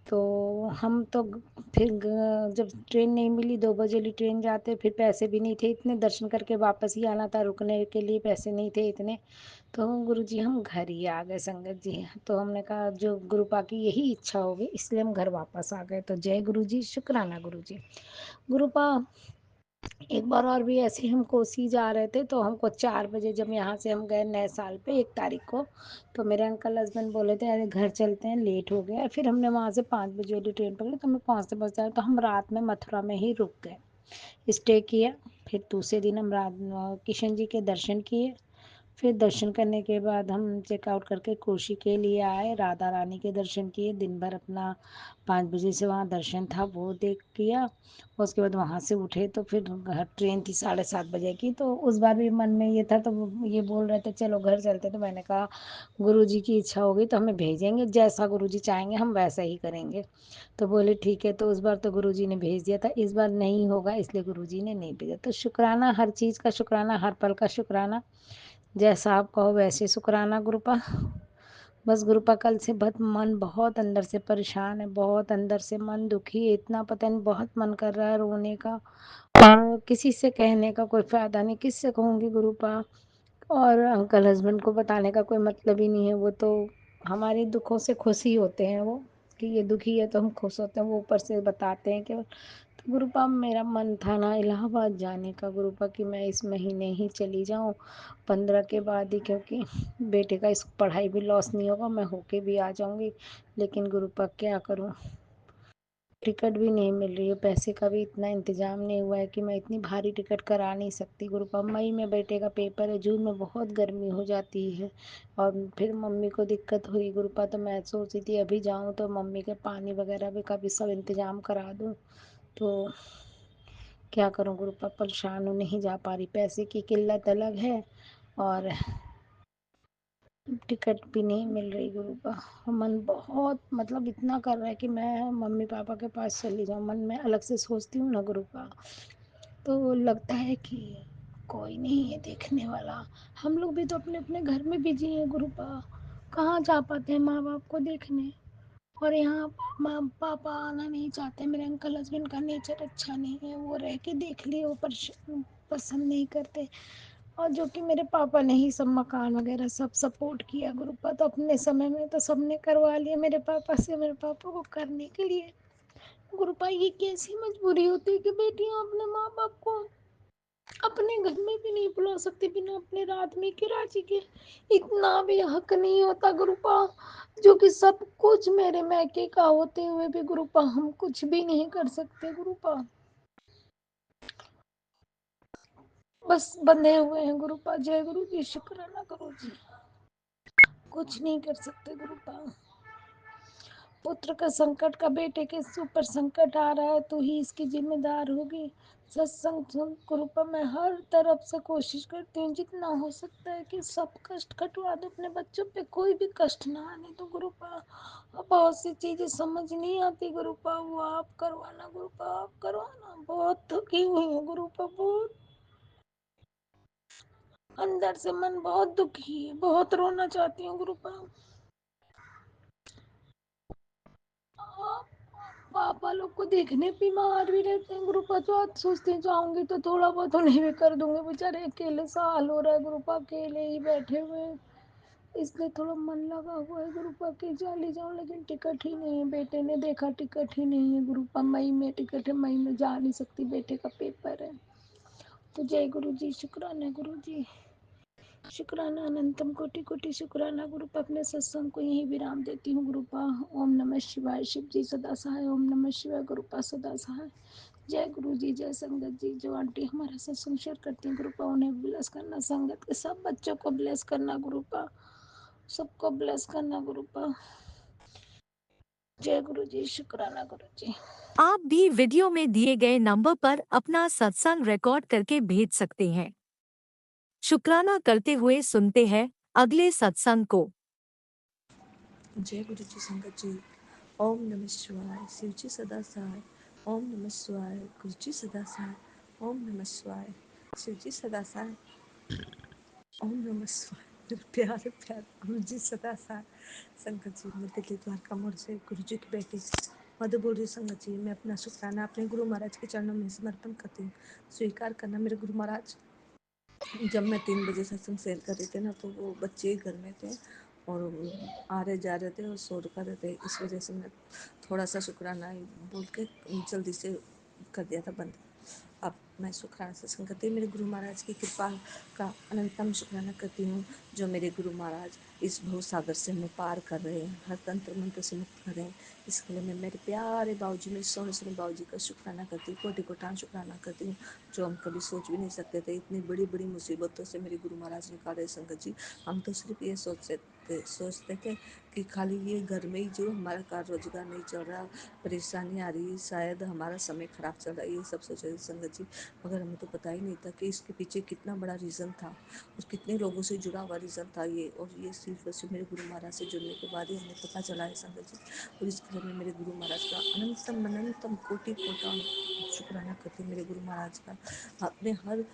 तो हम तो फिर जब ट्रेन नहीं मिली, 2 बजे वाली ट्रेन जाते, फिर पैसे भी नहीं थे इतने, दर्शन करके वापस ही आना था, रुकने के लिए पैसे नहीं थे इतने। तो गुरुजी हम घर ही आ गए संगत जी। तो हमने कहा जो गुरुपा की यही इच्छा होगी, इसलिए हम घर वापस आ गए। तो जय गुरुजी, शुक्राना गुरुजी। गुरुपा एक बार और भी ऐसे ही हम कोसी जा रहे थे, तो हमको 4 बजे, जब यहाँ से हम गए नए साल पे 1 तारीख को, तो मेरे अंकल हस्बैंड बोले थे अरे घर चलते हैं, लेट हो गया। फिर हमने वहाँ से 5 बजे वाली ट्रेन पकड़ी, तो हमें पहुँचते पहुँचते, तो हम रात में मथुरा में ही रुक गए, स्टे किया। फिर दूसरे दिन हम रात किशन जी के दर्शन किए। फिर दर्शन करने के बाद हम चेकआउट करके कोशी के लिए आए, राधा रानी के दर्शन किए। दिन भर अपना 5 बजे से वहाँ दर्शन था वो देख किया। उसके बाद वहाँ से उठे, तो फिर घर ट्रेन थी 7:30 बजे की। तो उस बार भी मन में ये था, तो वो ये बोल रहे थे चलो घर चलते। तो मैंने कहा गुरुजी की इच्छा होगी तो हमें भेजेंगे, जैसा गुरुजी चाहेंगे हम वैसा ही करेंगे। तो बोले ठीक है। तो उस बार तो गुरुजी ने भेज दिया था, इस बार नहीं होगा इसलिए गुरुजी ने नहीं भेजा। तो शुक्राना, हर चीज़ का शुक्राना, हर पल का शुक्राना। जैसा आप कहो वैसे शुक्राना गुरुपा। बस गुरुपा कल से मन बहुत अंदर से परेशान है, बहुत अंदर से मन दुखी है, इतना पता नहीं, बहुत मन कर रहा है रोने का, और किसी से कहने का कोई फायदा नहीं, किससे कहूँगी गुरुपा। और अंकल हस्बैंड को बताने का कोई मतलब ही नहीं है, वो तो हमारे दुखों से खुश ही होते हैं, वो कि ये दुखी है तो हम खुश होते हैं, वो ऊपर से बताते हैं केवल। तो गुरुपा मेरा मन था ना इलाहाबाद जाने का गुरुपा, कि मैं इस महीने ही चली जाऊं, 15 के बाद ही, क्योंकि बेटे का इस पढ़ाई भी लॉस नहीं होगा, मैं होके भी आ जाऊंगी। लेकिन गुरुपा क्या करूं, टिकट भी नहीं मिल रही है, पैसे का भी इतना इंतजाम नहीं हुआ है कि मैं इतनी भारी टिकट करा नहीं सकती गुरुपा। मई में बेटे का पेपर है, जून में बहुत गर्मी हो जाती है, और फिर मम्मी को दिक्कत हुई गुरुपा। तो मैं सोची थी अभी जाऊं तो मम्मी के पानी वगैरह भी का भी सब इंतजाम करा दूं। तो क्या करूं गुरुपा, परेशान हूँ, नहीं जा पा रही, पैसे की किल्लत अलग है और टिकट भी नहीं मिल रही गुरुपा। मन बहुत मतलब इतना कर रहा है कि मैं मम्मी पापा के पास चली जाऊं, मन में अलग से सोचती हूँ ना गुरुपा, तो लगता है कि कोई नहीं है देखने वाला। हम लोग भी तो अपने अपने घर में बिजी हैं गुरुपा, कहाँ जा पाते हैं माँ बाप को देखने। और यहाँ माँ पापा आना नहीं चाहते, मेरे अंकल हस्बैंड का नेचर अच्छा नहीं है, वो रह के देख लिए, वो पसंद नहीं करते। और जो कि मेरे पापा ने ही सब मकान वगैरह सब सपोर्ट किया गुरुपा, तो अपने समय में तो सबने करवा लिया मेरे पापा से, मेरे पापा को करने के लिए। गुरुपा ये कैसी मजबूरी होती है कि बेटियां अपने माँ बाप को अपने घर में भी नहीं बुला सकती बिना अपने आदमी के राजी के। इतना भी हक नहीं होता गुरुपा, जो कि सब कुछ मेरे मैके का होते हुए भी गुरुपा हम कुछ भी नहीं कर सकते गुरुपा। बस बंधे हुए हैं गुरुपा। जय गुरु जी, शुक्राना गुरु जी। कुछ नहीं कर सकते गुरुपा। पुत्र का संकट का बेटे के ऊपर संकट आ रहा है, तो ही इसकी जिम्मेदार होगी। सत्संग सुन गुरुपा, मैं हर तरफ से कोशिश करती हूँ जितना हो सकता है कि सब कष्ट कटवा दो अपने बच्चों पे, कोई भी कष्ट ना आने दो गुरुपा। अब बहुत सी चीजें समझ नहीं आती गुरुपा, वो आप करवाना गुरुपा, आप करवाना। बहुत थकी हुई हूँ गुरुपा, बहुत अंदर से मन बहुत दुखी है, बहुत रोना चाहती हूँ गुरुपा। पापा लोग को देखने बीमार भी रहते हैं गुरुपा, तो आज सोचते जाऊंगी तो थोड़ा बहुत उन्हें भी कर दूंगी। बेचारे अकेले साल हो रहा है गुरुपा, अकेले ही बैठे हुए हैं, इसलिए थोड़ा मन लगा हुआ है गुरुपा की जाली जाऊं, लेकिन टिकट ही नहीं है। बेटे ने देखा टिकट ही नहीं है गुरुपा, मई में टिकट है, मई में जा नहीं सकती, बेटे का पेपर है। तो जय गुरु जी, शुक्राना गुरु जी, शुक्राना अनंतम कोटि कोटि शुक्राना गुरुपा। अपने सत्संग को यही विराम देती हूँ गुरुपा। ओम नमः शिवाय। शिव जी सदा सहाय। ओम नमः शिवाय। गुरुपा सदा सहाय। जय गुरु जी, जय संगत जी। जो आंटी हमारा सत्संग शेयर करती हैं गुरुपा, उन्हें ब्लेस करना, संगत के सब बच्चों को ब्लेस करना गुरुपा, सबको ब्लेस करना गुरुपा। जय गुरु जी, शुक्राना गुरु जी। आप भी वीडियो में दिए गए नंबर पर अपना सत्संग रिकॉर्ड करके भेज सकते हैं। शुक्राना करते हुए सुनते हैं अगले सत्संग को। जय गुरु जी संगत जी। ओम नमः शिवाय। शिव जी सदा सहाय। ओम नमः शिवाय। गुरु जी सदा सहाय। ओम नमः शिवाय। शिव जी सदा सहाय। ओम नमः शिवाय। मेरे प्यारे प्यारे गुरु जी सदा सहाय। संगत जी, मैं दिल्ली द्वारका मोड़ से गुरु जी की बेटी मधु बोल रही हूँ। संगत जी, मैं अपना शुक्राना अपने गुरु महाराज के चरणों में समर्पण करती हूँ। स्वीकार करना मेरे गुरु महाराज। जब मैं 3 बजे सत्संग शेयर कर रही थी ना, तो वो बच्चे घर में थे और आ रहे जा रहे थे और शोर कर रहे थे, इस वजह से मैं थोड़ा सा शुक्राना बोल के जल्दी से कर दिया था बंद। अब मैं शुक्राना सत्संग करती हूँ। मेरे गुरु महाराज की कृपा का अनंतम शुक्राना करती हूँ, जो मेरे गुरु महाराज इस भव सागर से हमें पार कर रहे हैं, हर तंत्र मंत्र से मुक्त कर रहे हैं। इसके लिए मैं मेरे प्यारे बाबूजी, मेरे सोने सोने बाबूजी का शुक्राना करती हूँ, कोटि कोटान शुक्राना करती हूँ, जो हम कभी सोच भी नहीं सकते थे। इतनी बड़ी बड़ी मुसीबतों से मेरे गुरु महाराज निकाले संगत जी। हम तो सिर्फ ये सोचते थे कि खाली ये घर में ही जो हमारा कार रोजगार नहीं चल रहा, परेशानी आ रही, शायद हमारा समय खराब चल रहा है, ये सब सोच रहे थे संगत जी। मगर हमें तो पता ही नहीं था कि इसके पीछे कितना बड़ा रीज़न था और कितने लोगों से जुड़ा हुआ रीज़न था ये। और ये सिर्फ और सिर्फ मेरे गुरु महाराज से जुड़ने के बाद ही हमें पता चला है संगत जी। और इसके लिए मैं मेरे गुरु महाराज का अनंतम अनंतम कोटि कोटि शुक्राना करती हूँ। मेरे गुरु महाराज का अपने हर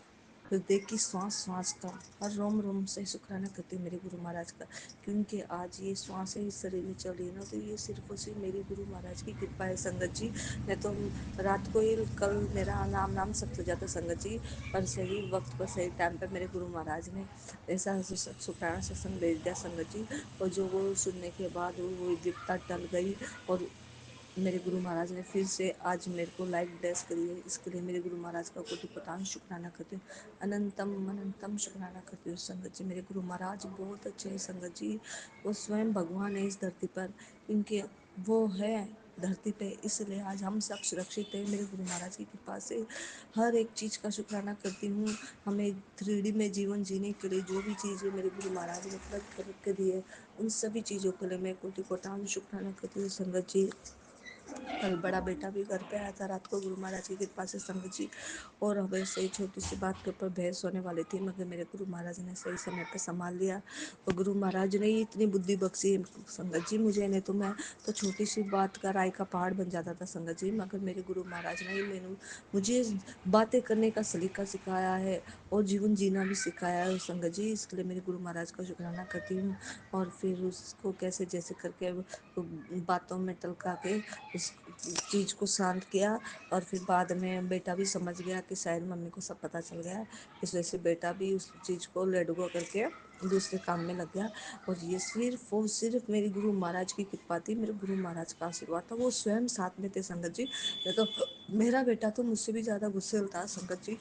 हृदय की श्वास श्वास का, हर रोम रोम से शुक्राना करती हूँ मेरे गुरु महाराज का, क्योंकि आज ये श्वास इस शरीर में चल रही है ना, तो ये सिर्फ और सिर्फ मेरी गुरु महाराज की कृपा है संगत जी। मैं तो रात को ही कल मेरा नाम सब हो जाता संगत जी, पर सही वक्त पर सही टाइम पर मेरे गुरु महाराज ने ऐसा शुक्राना सत्संग भेज दिया संगत जी। और जो वो सुनने के बाद वो विपत्ता टल गई और मेरे गुरु महाराज ने फिर से आज मेरे को लाइव ब्लेस करी है। इसके लिए मेरे गुरु महाराज का कोटि कोटि शुक्राना करती हूँ, अनंतम अनंतम शुक्राना करती हूँ संगत जी। मेरे गुरु महाराज बहुत अच्छे हैं संगत जी, वो स्वयं भगवान है इस धरती पर, इनके वो है धरती पे, इसलिए आज हम सब सुरक्षित हैं मेरे गुरु महाराज की कृपा से। हर एक चीज़ का शुक्राना करती हूँ। हमें 3D में जीवन जीने के लिए जो भी चीज़ें मेरे गुरु महाराज ने उपलब्ध करके दी है, उन सभी चीज़ों के लिए मैं कोटि कोटि शुक्राना करती हूँ संगत जी। कल बड़ा बेटा भी घर पे आया था रात को गुरु महाराज की कृपा से संगत जी, और हमें सही छोटी सी बात के ऊपर बहस होने वाली थी, मगर मेरे गुरु महाराज ने सही समय पे संभाल लिया। और गुरु महाराज ने ही इतनी बुद्धि बख्शी है संगत जी मुझे, नहीं तो मैं तो छोटी सी बात का राय का पहाड़ बन जाता था संगत जी, मगर मेरे गुरु महाराज ने ही मुझे बातें करने का सलीका सिखाया है और जीवन जीना भी सिखाया है संगत जी। इसके लिए मेरे गुरु महाराज का शुक्राना करती हूँ। और फिर उसको कैसे जैसे करके बातों में टलका के उस चीज़ को शांत किया, और फिर बाद में बेटा भी समझ गया कि शायद मम्मी को सब पता चल गया, इस वजह से बेटा भी उस चीज़ को लेट गो करके दूसरे काम में लग गया। और ये सिर्फ और सिर्फ मेरे गुरु महाराज की कृपा थी, मेरे गुरु महाराज का आशीर्वाद था, वो स्वयं साथ में थे संगत जी। नहीं तो मेरा बेटा तो मुझसे भी ज़्यादा गुस्से था संगत जी,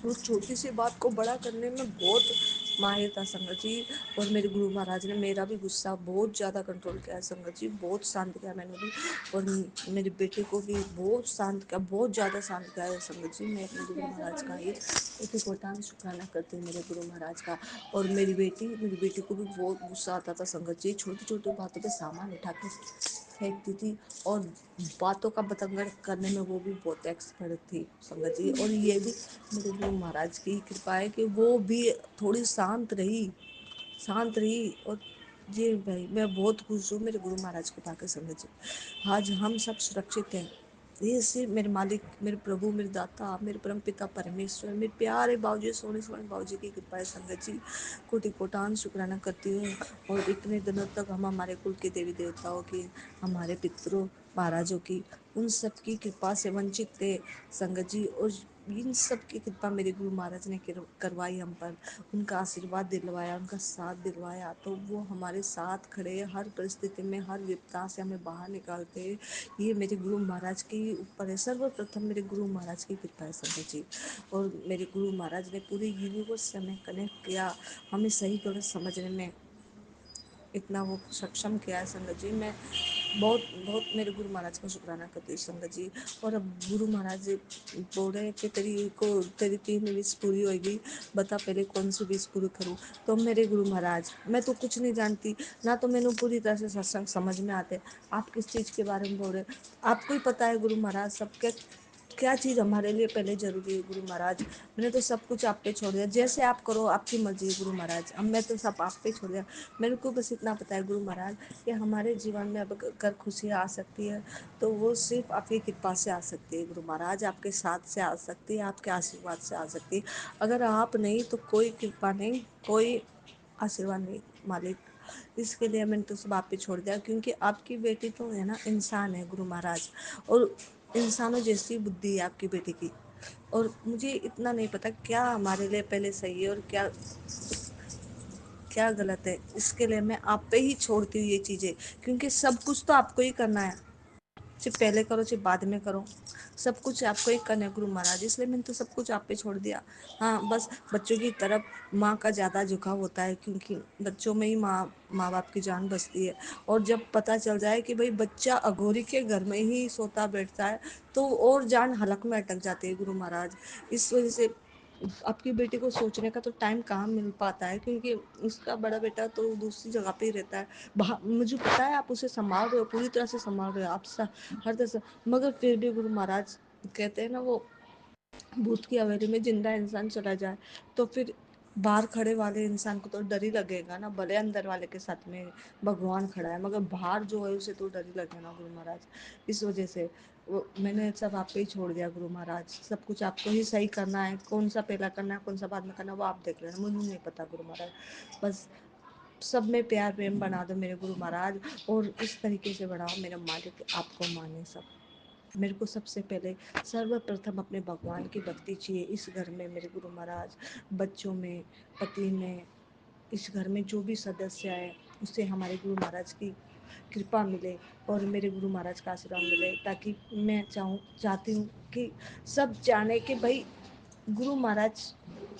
उस छोटी सी बात को बड़ा करने में बहुत माहिर था संगत जी। और मेरे गुरु महाराज ने मेरा भी गुस्सा बहुत ज़्यादा कंट्रोल किया है संगत जी, बहुत शांत किया मैंने भी। और मेरे बेटे को भी बहुत शांत किया, बहुत ज़्यादा शांत किया है संगत जी। मैं अपने गुरु महाराज का ही कोटि कोटान शुक्राना करती हूँ मेरे गुरु महाराज का। और मेरी बेटी को भी बहुत गुस्सा आता था संगत जी, छोटी छोटी बातों पे सामान उठा के फेंकती थी। और बातों का बतंगड़ करने में वो भी बहुत एक्सपर्ट थी संगत जी। और ये भी मेरे गुरु महाराज की कृपा है कि वो भी थोड़ी शांत रही। और जी भाई मैं बहुत खुश हूँ मेरे गुरु महाराज को पाकर संगत जी। आज हम सब सुरक्षित हैं, ये सिर्फ मेरे मालिक, मेरे प्रभु, मेरे दाता, मेरे परम पिता परमेश्वर, मेरे प्यारे बाबूजी, सोने सोने बाबूजी की कृपा है संगत जी। कोटि कोटान शुक्राना करती हूँ। और इतने दिनों तक हम हमारे कुल के देवी देवताओं की, हमारे पितरों महाराजों की, उन सब की कृपा से वंचित थे संगत जी। और इन सब की कृपा मेरे गुरु महाराज ने करवाई हम पर, उनका आशीर्वाद दिलवाया, उनका साथ दिलवाया। तो वो हमारे साथ खड़े, हर परिस्थिति में, हर विपदा से हमें बाहर निकालते। ये मेरे गुरु महाराज के ऊपर है, सर्वप्रथम मेरे गुरु महाराज की कृपा है संगत जी। और मेरे गुरु महाराज ने पूरे यूनिवर्स से हमें कनेक्ट किया, हमें सही गलत समझने में इतना वो सक्षम किया है संगत जी। मैं बहुत बहुत मेरे गुरु महाराज का शुक्राना करती हूँ संगत जी। और अब गुरु महाराज जी बोल रहे हैं कि तेरी 3 विश पूरी होगी, बता पहले कौन सी विश पूरी करूँ। तो मेरे गुरु महाराज, मैं तो कुछ नहीं जानती ना, तो मैंने पूरी तरह से सत्संग समझ में आते। आप किस चीज़ के बारे में बोल रहे हैं, आपको ही पता है गुरु महाराज, सबके क्या चीज़ हमारे लिए पहले जरूरी है गुरु महाराज। मैंने तो सब कुछ आप पे छोड़ दिया, जैसे आप करो, आपकी मर्जी है गुरु महाराज। अब मैं तो सब आप पे छोड़ दिया। मेरे को बस इतना पता है गुरु महाराज कि हमारे जीवन में अब अगर खुशियाँ आ सकती है तो वो सिर्फ आपकी कृपा से आ सकती है गुरु महाराज, आपके साथ से आ सकती है, आपके आशीर्वाद से आ सकती है। अगर आप नहीं तो कोई कृपा नहीं, कोई आशीर्वाद नहीं मालिक। इसके लिए मैंने तो सब आप पे छोड़ दिया, क्योंकि आपकी बेटी तो है ना इंसान है गुरु महाराज। और इंसानों जैसी बुद्धि है आपकी बेटी की। और मुझे इतना नहीं पता क्या हमारे लिए पहले सही है और क्या गलत है। इसके लिए मैं आप पे ही छोड़ती हूँ ये चीज़ें, क्योंकि सब कुछ तो आपको ही करना है, चाहे पहले करो चाहे बाद में करो, सब कुछ आपको ही करना है गुरु महाराज। इसलिए मैंने तो सब कुछ आप पे छोड़ दिया। हाँ, बस बच्चों की तरफ माँ का ज़्यादा झुकाव होता है, क्योंकि बच्चों में ही माँ बाप की जान बसती है। और जब पता चल जाए कि भाई बच्चा अघोरी के घर में ही सोता बैठता है, तो और जान हलक में अटक जाती है गुरु महाराज। इस वजह से आपकी बेटी को सोचने का तो टाइम कहाँ मिल पाता है, क्योंकि उसका बड़ा बेटा तो दूसरी जगह पे ही रहता है। मुझे पता है आप उसे संभाल रहे हो, पूरी तरह से संभाल रहे हो आप, हर तरह से। मगर फिर भी गुरु महाराज कहते हैं ना, वो भूत की हवेली में जिंदा इंसान चला जाए तो फिर बाहर खड़े वाले इंसान को तो डर ही लगेगा ना, भले अंदर वाले के साथ में भगवान खड़ा है, मगर बाहर जो है उसे तो डर ही लगेगा ना गुरु महाराज। इस वजह से वो मैंने सब आप पे ही छोड़ दिया गुरु महाराज। सब कुछ आपको ही सही करना है, कौन सा पहला करना है कौन सा बाद में करना है वो आप देख लेना, मुझे नहीं पता गुरु महाराज। बस सब में प्यार प्रेम बना दो मेरे गुरु महाराज, और इस तरीके से बढ़ाओ मेरा मालिक, आपको माने सब। मेरे को सबसे पहले सर्वप्रथम अपने भगवान की भक्ति चाहिए इस घर में मेरे गुरु महाराज। बच्चों में, पति में, इस घर में जो भी सदस्य है उससे हमारे गुरु महाराज की कृपा मिले और मेरे गुरु महाराज का आशीर्वाद मिले, ताकि मैं चाहती हूँ कि सब जाने कि भाई गुरु महाराज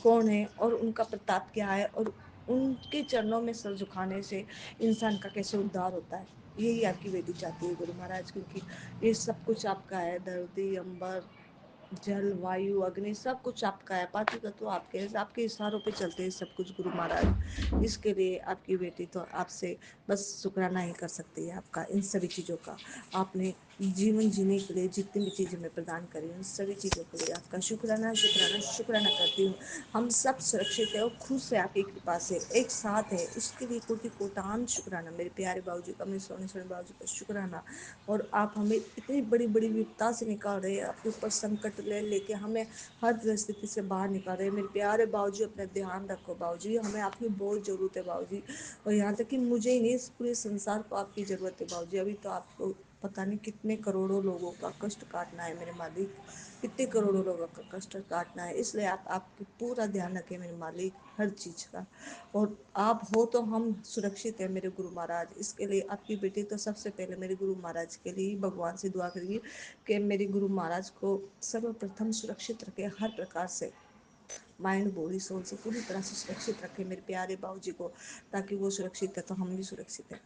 कौन है और उनका प्रताप क्या है, और उनके चरणों में सर झुकाने से इंसान का कैसे उद्धार होता है। यही आपकी बेटी चाहती है गुरु महाराज, क्योंकि ये सब कुछ आपका है, धरती अंबर जल वायु अग्नि सब कुछ आपका है, पांचों तत्व आपके हैं, आपके इशारों पे चलते हैं सब कुछ गुरु महाराज। इसके लिए आपकी बेटी तो आपसे बस शुक्राना ही कर सकती है आपका, इन सभी चीज़ों का। आपने जीवन जीने के लिए जितनी भी चीज़ें मैं प्रदान करी उन सभी चीज़ों के लिए आपका शुक्राना शुक्राना शुक्राना करती हूँ। हम सब सुरक्षित है और खुश है आपकी कृपा से, एक साथ है, उसके लिए कोटि कोटान शुक्राना मेरे प्यारे बाबूजी का, मेरे सोने सोने बाबूजी का शुक्राना। और आप हमें इतनी बड़ी बड़ी विपदा से निकाल रहे हैं, आपके ऊपर संकट ले लेके हमें हर परिस्थिति से बाहर निकाल रहे हैं मेरे प्यारे बाबूजी। अपना ध्यान रखो बाबूजी, हमें आपकी बहुत ज़रूरत है बाबूजी। और यहाँ तक कि मुझे ही नहीं, इस पूरे संसार को आपकी ज़रूरत है बाबूजी। अभी तो आपको पता नहीं कितने करोड़ों लोगों का कष्ट काटना है मेरे मालिक, कितने करोड़ों लोगों का कष्ट काटना है। इसलिए आप आपकी पूरा ध्यान रखें मेरे मालिक हर चीज़ का। और आप हो तो हम सुरक्षित है मेरे गुरु महाराज। इसके लिए आपकी बेटी तो सबसे पहले मेरे गुरु महाराज के लिए भगवान से दुआ करेगी कि मेरे गुरु महाराज को सर्वप्रथम सुरक्षित रखे हर प्रकार से। माइंड बॉडी सोल से पूरी तरह से सुरक्षित रखे मेरे प्यारे बाबूजी को, ताकि वो सुरक्षित है तो हम भी सुरक्षित हैं।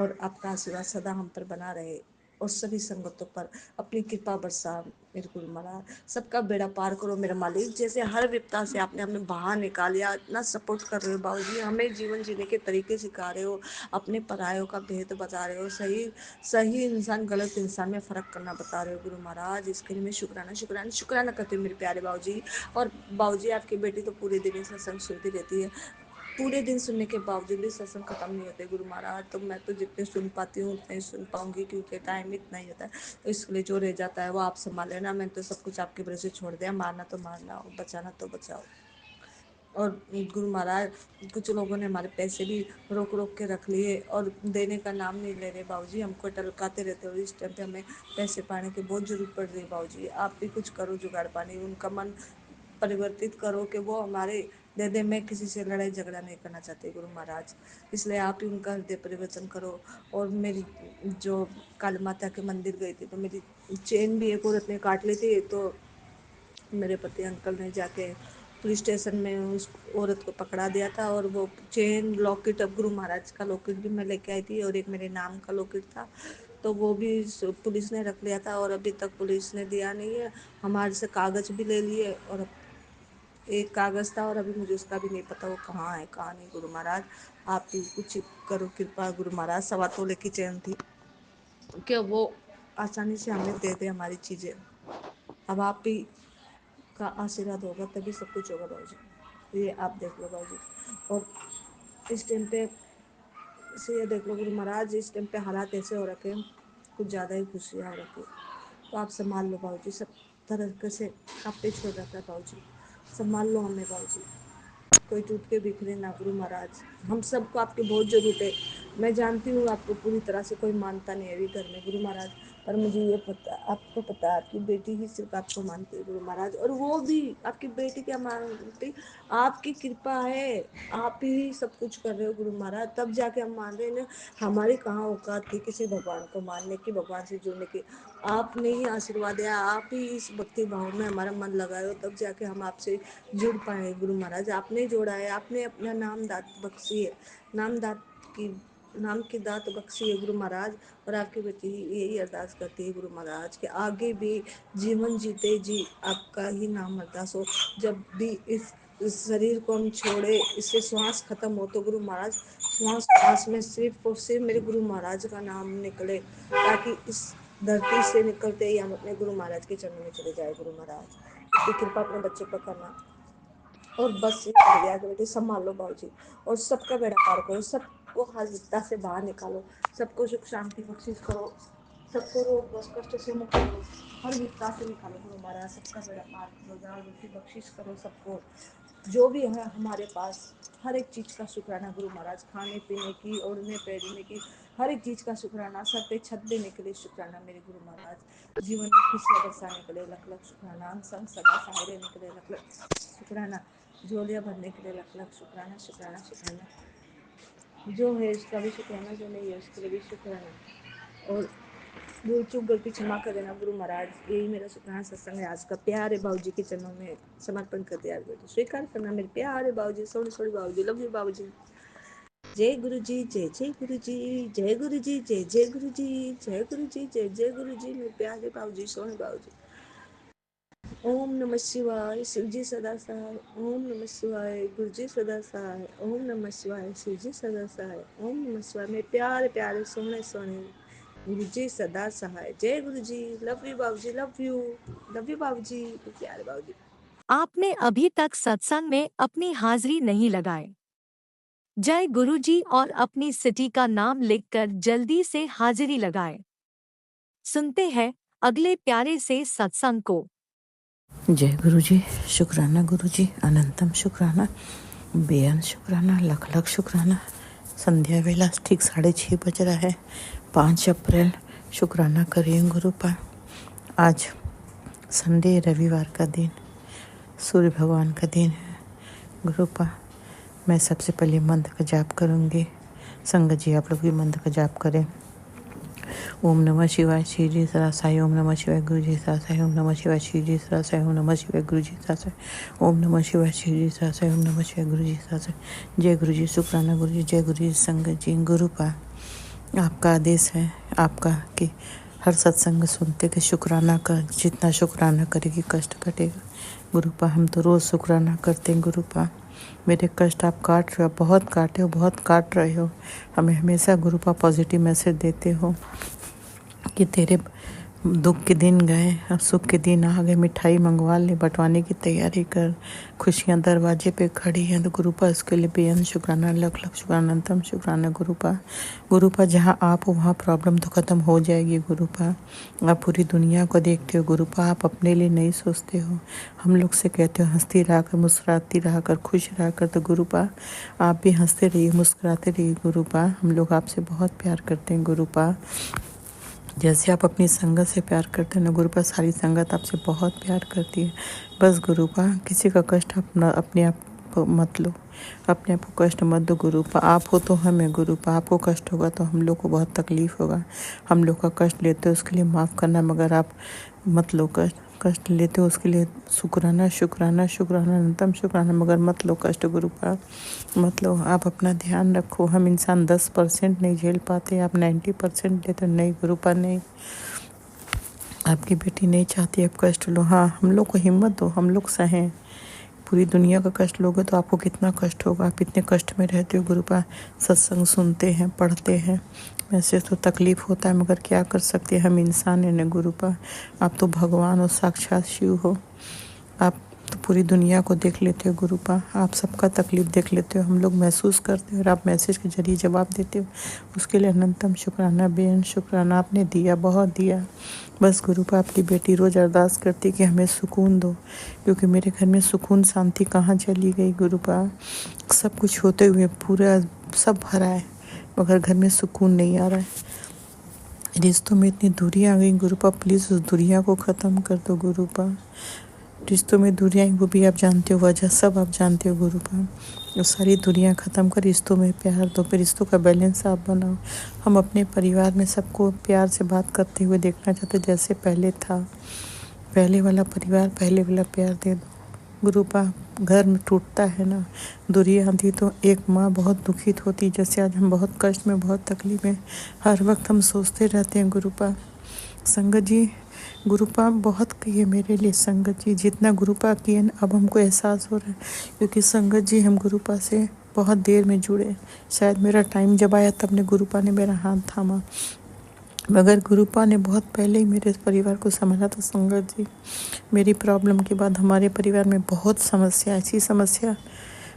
और आपका आशीर्वाद सदा हम पर बना रहे और सभी संगतों पर अपनी कृपा बरसा मेरे गुरु महाराज। सबका बेड़ा पार करो मेरा मालिक। जैसे हर विपदा से आपने हमें बाहर निकालिया, इतना सपोर्ट कर रहे हो बाबूजी, हमें जीवन जीने के तरीके सिखा रहे हो, अपने परायों का भेद बता रहे हो, सही सही इंसान गलत इंसान में फर्क करना बता रहे हो गुरु महाराज। इसके लिए मैं शुक्राना शुक्राना शुक्राना करती हूँ मेरे प्यारे बाबूजी। और बाबूजी आपकी बेटी तो पूरे दिन ही सत्संग सुनती रहती है, पूरे दिन सुनने के बावजूद भी सत्संग खत्म नहीं होते गुरु महाराज। तो मैं तो जितने सुन पाती हूँ उतने ही सुन पाऊंगी, क्योंकि टाइम इतना ही होता है। तो इसलिए जो रह जाता है वो आप संभाल लेना, मैंने तो सब कुछ आपके भरोसे छोड़ दिया। मारना तो मारना और बचाना तो बचाओ। और गुरु महाराज कुछ लोगों ने हमारे पैसे भी रोक रोक के रख लिए और देने का नाम नहीं ले रहे बाबूजी, हमको टलकाते रहते हो। इस टाइम पे हमें पैसे पाने की बहुत जरूरत पड़ रही है बाबूजी, आप भी कुछ करो जुगाड़ पानी, उनका मन परिवर्तित करो कि वो हमारे दे दे। मैं किसी से लड़ाई झगड़ा नहीं करना चाहती गुरु महाराज, इसलिए आप ही उनका हृदय परिवर्तन करो। और मेरी जो काली माता के मंदिर गई थी तो मेरी चेन भी एक औरत ने काट ली थी, तो मेरे पति अंकल ने जाके पुलिस स्टेशन में उस औरत को पकड़ा दिया था। और वो चेन लॉकेट, अब गुरु महाराज का लॉकेट भी मैं लेके आई थी और एक मेरे नाम का लॉकेट था, तो वो भी पुलिस ने रख लिया था और अभी तक पुलिस ने दिया नहीं है। हमारे से कागज भी ले लिए और अब एक कागज था और अभी मुझे उसका भी नहीं पता वो कहाँ है कहाँ नहीं। गुरु महाराज आप ही कुछ करो कृपा गुरु महाराज। 1.25 तोले की चैन थी, क्या वो आसानी से हमें दे दे हमारी चीज़ें। अब आप ही का आशीर्वाद होगा तभी सब कुछ होगा बाबूजी, ये आप देख लो बाबूजी। और इस टाइम पे से ये देख लो गुरु महाराज, इस टाइम पे हालात ऐसे हो रखे हैं, कुछ ज़्यादा ही खुशियाँ हो रखी है, तो आप संभाल लो बाबूजी। सब तरह से आप पे छोड़ रखा है बाबूजी, संभाल लो हमें बाबूजी, कोई टूट के बिखरे ना गुरु महाराज। हम सबको आपकी बहुत ज़रूरत है, मैं जानती हूँ आपको पूरी तरह से कोई मानता नहीं है अभी घर में गुरु महाराज, पर मुझे ये पता, आपको पता है आपकी बेटी ही सिर्फ आपको मानती है गुरु महाराज। और वो भी आपकी बेटी क्या मानती, आपकी कृपा है, आप ही सब कुछ कर रहे हो गुरु महाराज, तब जाके हम मान रहे हैं ना। हमारी कहाँ औकात थी किसी भगवान को मानने की, भगवान से जुड़ने की, आपने ही आशीर्वाद दिया, आप ही इस भक्ति भाव में हमारा मन लगाए हो, तब जाके हम आपसे जुड़ पाए गुरु महाराज। आपने जोड़ा है, आपने अपना नाम दात बख्शी है, नाम की दात बख्शी है गुरु महाराज। और आपकी बेटी यही अरदास करती है गुरु महाराज कि आगे भी जीवन जीते जी आपका ही नाम अरदास हो। जब भी इस शरीर को हम छोड़े, इससे श्वास खत्म हो, तो गुरु महाराज श्वास में सिर्फ और सिर्फ मेरे गुरु महाराज का नाम निकले, ताकि इस धरती से निकलते ही हम अपने गुरु महाराज के चरणों में चले जाए गुरु महाराज। इसकी कृपा अपने बच्चे पर करना। और बस ये बेटी संभाल लो बाबूजी, और सबका बेड़ा पार करो, सबको हाजिरता से बाहर निकालो, सबको सुख शांति बख्शिश करो, सबको रोग बस कष्ट से मुक्त करो, हर विपदा से निकालो गुरु महाराज, सबका बेड़ा पार करो, दाल रोटी बख्शिश करो सबको। जो भी है हमारे पास हर एक चीज़ का शुक्राना गुरु महाराज, खाने पीने की, ओढ़ने पहनने की, हर एक चीज़ का शुक्राना, सर पे छत देने के लिए शुक्राना मेरे गुरु महाराज, जीवन में खुशियाँ बरसाने के लिए लख लख शुक्राना, संग सदा सहाय रहने के लिए लख लख शुक्राना, झोलियाँ भरने के लिए लख लख शुक्राना शुक्राना शुक्राना, जो है उसका भी शुक्राना, जो नहीं है उसके लिए भी शुक्राना। और भूल चूक गलती क्षमा कर देना गुरु महाराज, यही मेरा शुक्राना सत्संग है आज का। प्यारे बाबूजी के चरणों में समर्पण कर दिया बेटी, स्वीकार करना मेरे प्यारे बाबूजी, सोनी सोनी बाबूजी, लव यू बाबूजी। जय गुरु जी, जय जय गुरु जी, जय गुरु जी, जय जय गुरु जी, जय गुरु जी, जय जय गुरु जी, मेरे प्यारे बाबूजी, सोनी बाबूजी। ओम नमः शिवाय, शिव जी सदा सहाय, ओम नमः शिवाय, गुरु जी सदा सहाय, ओम नमः शिवाय, शिव जी सदा सहाय, ओम नमः शिवाय, मेरे प्यारे प्यारे सोने सोने गुरु जी सदा सहाय। जय गुरु जी, लव यू बाबूजी, लव यू बाबूजी, प्यारे बाबूजी। आपने अभी तक सत्संग में अपनी हाजिरी नहीं लगाई। जय गुरुजी और अपनी सिटी का नाम लिखकर जल्दी से हाजिरी लगाएं। सुनते हैं अगले प्यारे से सत्संग को। जय गुरुजी, शुक्राना गुरुजी, अनंतम शुक्राना, बेअंत शुक्राना, लख लख शुक्राना। संध्या वेला ठीक 6:30 बज रहा है, 5 अप्रैल। शुक्राना करें गुरु पर। आज संडे, रविवार का दिन, सूर्य भगवान का दिन है। गुरु पर मैं सबसे पहले मंत्र का जाप करूँगी। संगत जी आप लोग भी मंत्र का जाप करें। ओम नमः शिवाय श्री जी सरासाई। ओम नमः शिवाय गुरु जी सरासाई। ओम नमः शिवाय श्री जी सरासाई। ओम नमः शिवाय गुरु जी सरासाई। ओम नमः शिवाय श्री जी सरासाई। ओम नमः शिवाय गुरु जी सरासाई। जय गुरु जी, शुक्राना गुरु जी, जय गुरु जी संगत जी। गुरुपा आपका आदेश है आपका कि हर सत्संग सुनते कि शुक्राना कर, जितना शुक्राना करेगी कष्ट कटेगा। गुरुपा हम तो रोज़ शुक्राना करते हैं। गुरुपा मेरे कष्ट आप काट रहे हो, बहुत काटे हो, बहुत काट रहे हो। हमें हमेशा गुरुपा पॉजिटिव मैसेज देते हो कि तेरे दुख के दिन गए, अब सुख के दिन आ गए। मिठाई मंगवा ले, बंटवाने की तैयारी कर, खुशियाँ दरवाजे पे खड़ी हैं। तो गुरुपा इसके लिए बेअंत शुक्राना, लख लख शुक्राना, अंतम शुक्राना। गुरुपा जहाँ आप हो वहाँ प्रॉब्लम तो ख़त्म हो जाएगी। गुरुपा आप पूरी दुनिया को देखते हो। गुरुपा आप अपने लिए नहीं सोचते हो। हम लोग से कहते हो हंसती रहा कर, मुस्कुराती रहा कर, खुश रहा कर। तो गुरुपा आप भी हंसते रहिए, मुस्कुराते रहिए। गुरुपा हम लोग आपसे बहुत प्यार करते हैं। गुरुपा जैसे आप अपनी संगत से प्यार करते हैं ना गुरुपा, सारी संगत आपसे बहुत प्यार करती है। बस गुरुपा किसी का कष्ट अपने आप को मत लो, अपने आप को कष्ट मत दो। गुरुपा आप हो तो हम है। गुरुपा आपको कष्ट होगा तो हम लोग को बहुत तकलीफ़ होगा। हम लोग का कष्ट लेते हो उसके लिए माफ़ करना, मगर आप मत लो कष्ट। कष्ट लेते हो उसके लिए शुक्राना शुक्राना शुक्राना, अंतम शुक्राना, मगर मत लो कष्ट। गुरुपा मत लो। आप अपना ध्यान रखो। हम इंसान 10% नहीं झेल पाते, आप 90% लेते। नहीं गुरुपा नहीं, आपकी बेटी नहीं चाहती आप कष्ट लो। हाँ हम लोग को हिम्मत दो, हम लोग सहें। पूरी दुनिया का कष्ट लोगे तो आपको कितना कष्ट होगा। आप इतने कष्ट में रहते हो। गुरुपा सत्संग सुनते हैं, पढ़ते हैं, वैसे तो तकलीफ़ होता है, मगर क्या कर सकते हैं, हम इंसान हैं ना। गुरुपा आप तो भगवान हो, साक्षात शिव हो। आप तो पूरी दुनिया को देख लेते हो। गुरुपा आप सबका तकलीफ़ देख लेते हो, हम लोग महसूस करते हो और आप मैसेज के जरिए जवाब देते हो। उसके लिए अनंतम शुक्राना, बेअंत शुक्राना। आपने दिया, बहुत दिया। बस गुरुपा आपकी बेटी रोज़ अरदास करती कि हमें सुकून दो, क्योंकि मेरे घर में सुकून शांति कहाँ चली गई। गुरुपा सब कुछ होते हुए पूरा सब भरा है, मगर घर में सुकून नहीं आ रहा है। रिश्तों में इतनी दूरी आ गई। गुरुपा प्लीज़ उस दूरिया को ख़त्म कर दो। गुरुपा रिश्तों में दूरियाँ वो भी आप जानते हो, वजह सब आप जानते हो। गुरुपा वो सारी दूरियाँ ख़त्म कर रिश्तों में प्यार दो, फिर रिश्तों का बैलेंस आप बनाओ। हम अपने परिवार में सबको प्यार से बात करते हुए देखना चाहते जैसे पहले था। पहले वाला परिवार, पहले वाला प्यार दे दो। गुरुपा घर में टूटता है ना, दूरियाँ आती तो एक माँ बहुत दुखित होती। जैसे आज हम बहुत कष्ट में, बहुत तकलीफ में, हर वक्त हम सोचते रहते हैं। गुरुपा संगत जी, गुरुपा बहुत किए मेरे लिए संगत जी। जितना गुरुपा किए न, अब हमको एहसास हो रहा है, क्योंकि संगत जी हम गुरुपा से बहुत देर में जुड़े। शायद मेरा टाइम जब आया तब ने गुरुपा ने मेरा हाथ थामा, मगर गुरुपा ने बहुत पहले ही मेरे परिवार को संभाला था। संगत जी मेरी प्रॉब्लम के बाद हमारे परिवार में बहुत समस्या, ऐसी समस्या,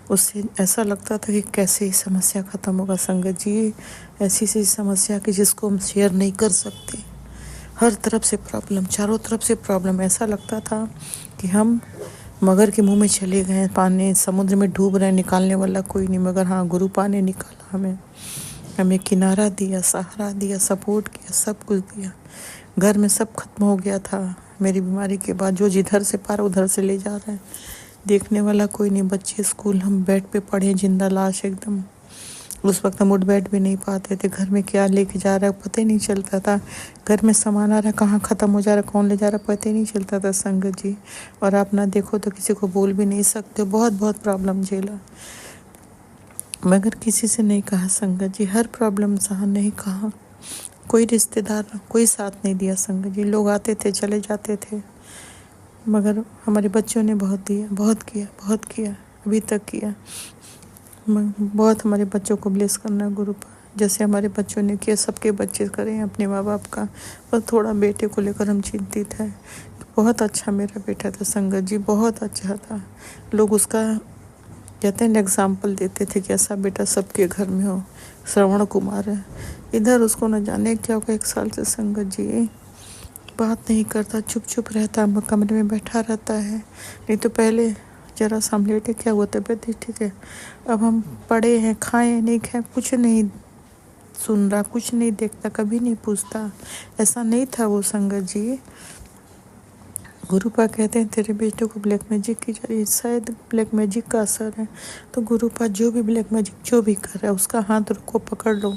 उससे ऐसा लगता था कि कैसे ही समस्या ख़त्म होगा। संगत जी ऐसी सी समस्या कि जिसको हम शेयर नहीं कर सकते। हर तरफ से प्रॉब्लम, चारों तरफ से प्रॉब्लम। ऐसा लगता था कि हम मगर के मुंह में चले गए, पानी समुद्र में डूब रहे, निकालने वाला कोई नहीं। मगर हाँ गुरुपा ने निकाला हमें किनारा दिया, सहारा दिया, सपोर्ट किया, सब कुछ दिया। घर में सब खत्म हो गया था मेरी बीमारी के बाद। जो जिधर से पार उधर से ले जा रहा है, देखने वाला कोई नहीं। बच्चे स्कूल, हम बेड पे पड़े, जिंदा लाश एकदम। उस वक्त हम उठ बैठ भी नहीं पाते थे। घर में क्या लेके जा रहा है पता ही नहीं चलता था। घर में सामान आ रहा है, कहाँ ख़त्म हो जा रहा है, कौन ले जा रहा है, पता ही नहीं चलता था। संगत जी और आप ना देखो तो किसी को बोल भी नहीं सकते। बहुत बहुत प्रॉब्लम झेला, मगर किसी से नहीं कहा। संगत जी हर प्रॉब्लम सहन नहीं कहा। कोई रिश्तेदार, कोई साथ नहीं दिया। संगत जी लोग आते थे, चले जाते थे, मगर हमारे बच्चों ने बहुत दिया, बहुत किया, बहुत किया, अभी तक किया। बहुत हमारे बच्चों को ब्लेस करना गुरुपा, जैसे हमारे बच्चों ने किया, सबके बच्चे करें अपने माँ बाप का। पर थोड़ा बेटे को लेकर हम चिंतित हैं। बहुत अच्छा मेरा बेटा था संगत जी, बहुत अच्छा था। लोग उसका कहते हैं एग्जाम्पल देते थे कि ऐसा बेटा सबके घर में हो। श्रवण कुमार है, इधर उसको न जाने क्या होगा 1 साल से। संगत जी बात नहीं करता, चुप चुप रहता, कमरे में बैठा रहता है। नहीं तो पहले जरा सामलेटे क्या हुआ, तबीयत ठीक है। अब हम पढ़े हैं, खाए नहीं खाए, कुछ नहीं सुन रहा, कुछ नहीं देखता, कभी नहीं पूछता। ऐसा नहीं था वो संगत जी। गुरुपा कहते हैं तेरे बेटे को ब्लैक मैजिक की जा रही है, शायद ब्लैक मैजिक का असर है। तो गुरुपा जो भी ब्लैक मैजिक जो भी कर रहा है उसका हाथ रुको, पकड़ लो,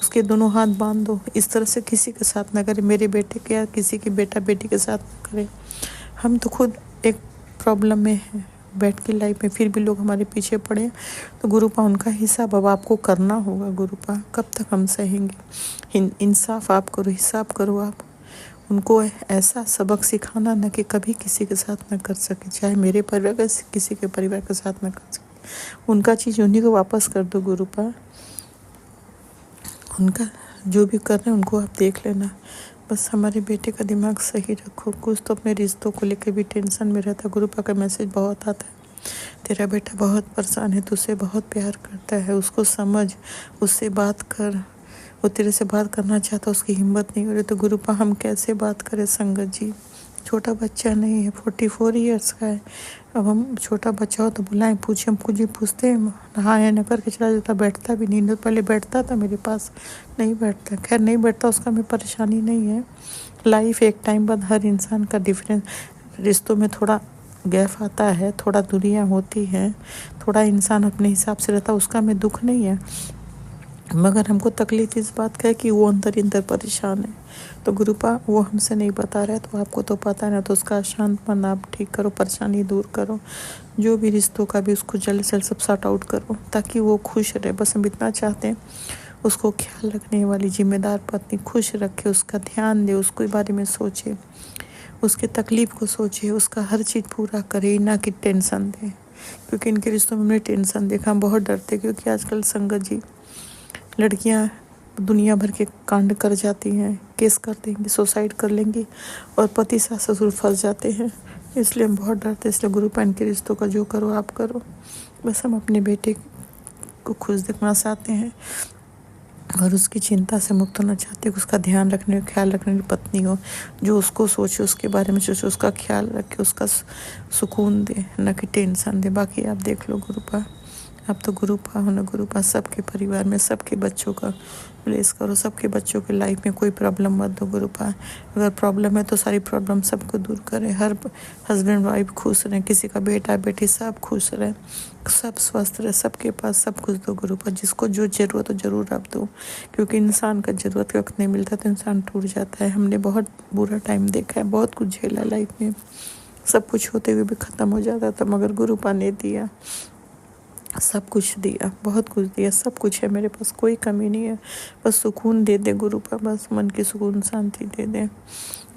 उसके दोनों हाथ बांध दो। इस तरह से किसी के साथ ना करे, मेरे बेटे के या किसी के बेटा बेटी के साथ ना करे। हम तो खुद एक प्रॉब्लम में हैं बैठ के लाइफ में, फिर भी लोग हमारे पीछे पड़े। तो गुरुपा उनका हिसाब अब आपको करना होगा। गुरुपा कब तक हम सहेंगे? इंसाफ आप करो, हिसाब करो आप। उनको ऐसा सबक सिखाना ना कि कभी किसी के साथ ना कर सके, चाहे मेरे परिवार का किसी के परिवार के साथ ना कर सके। उनका चीज़ उन्हीं को वापस कर दो गुरुपा। उनका जो भी कर रहे हैं उनको आप देख लेना। बस हमारे बेटे का दिमाग सही रखो। कुछ तो अपने रिश्तों को लेकर भी टेंशन में रहता। गुरुपा का मैसेज बहुत आता है, तेरा बेटा बहुत परेशान है, तुझसे बहुत प्यार करता है, उसको समझ, उससे बात कर। वो तेरे से बात करना चाहता, उसकी हिम्मत नहीं हो रही। तो गुरुपा हम कैसे बात करें संगत जी? छोटा बच्चा नहीं है, 44 ईयर्स का है। अब हम छोटा बच्चा हो तो बुलाएं, पूछें, कुछ पूछते हैं, हाँ है न करके चला जाता, बैठता भी नहीं। तो पहले बैठता था मेरे पास, नहीं बैठता। खैर नहीं बैठता उसका हमें परेशानी नहीं है। लाइफ एक टाइम बाद हर इंसान का डिफरेंस, रिश्तों में थोड़ा गैप आता है, थोड़ा दूरियां होती हैं, थोड़ा इंसान अपने हिसाब से रहता, उसका हमें दुख नहीं है। मगर हमको तकलीफ इस बात का है कि वो अंदर परेशान है। तो गुरुपा वो हमसे नहीं बता रहा है तो आपको तो पता है ना, तो उसका शांत मन आप ठीक करो, परेशानी दूर करो। जो भी रिश्तों का भी उसको जल्द से जल्द सब सॉर्ट आउट करो ताकि वो खुश रहे। बस हम इतना चाहते हैं, उसको ख्याल रखने वाली जिम्मेदार पत्नी खुश रखे, उसका ध्यान दे, उसके बारे में सोचे, उसके तकलीफ को सोचे, उसका हर चीज़ पूरा करे, ना कि टेंशन दे। क्योंकि इनके रिश्तों में हमने टेंशन देखा, हम बहुत डरते। क्योंकि आजकल संगत जी लड़कियां दुनिया भर के कांड कर जाती हैं, केस कर देंगी, सुसाइड कर लेंगी और पति सास ससुर फंस जाते हैं। इसलिए हम बहुत डरते। इसलिए गुरुपा इनके रिश्तों का जो करो आप करो। बस हम अपने बेटे को खुश देखना चाहते हैं और उसकी चिंता से मुक्त होना चाहते हैं। उसका ध्यान रखने, ख्याल रखने की पत्नी हो जो उसको सोचे, उसके बारे में सोचे, उसका ख्याल रखे, उसका सुकून दे, न कि टेंशन दे। बाकी आप देख लो गुरुपा, अब तो गुरुपा हो ना गुरुपा, सबके परिवार में सबके बच्चों का ब्लेस करो, सबके बच्चों के लाइफ में कोई प्रॉब्लम मत दो गुरुपा। अगर प्रॉब्लम है तो सारी प्रॉब्लम सबको दूर करे, हर हस्बैंड वाइफ खुश रहें, किसी का बेटा बेटी सब खुश रहे, सब स्वस्थ रहे, सबके पास सब कुछ दो गुरुपा। जिसको जो ज़रूरत हो ज़रूर आप दो, क्योंकि इंसान का ज़रूरत वक्त नहीं मिलता तो इंसान टूट जाता है। हमने बहुत बुरा टाइम देखा है, बहुत कुछ झेला लाइफ में, सब कुछ होते हुए भी ख़त्म हो जाता था, मगर गुरुपा ने दिया, सब कुछ दिया, बहुत कुछ दिया, सब कुछ है मेरे पास, कोई कमी नहीं है। बस सुकून दे दे गुरुपा, बस मन की सुकून शांति दे दे।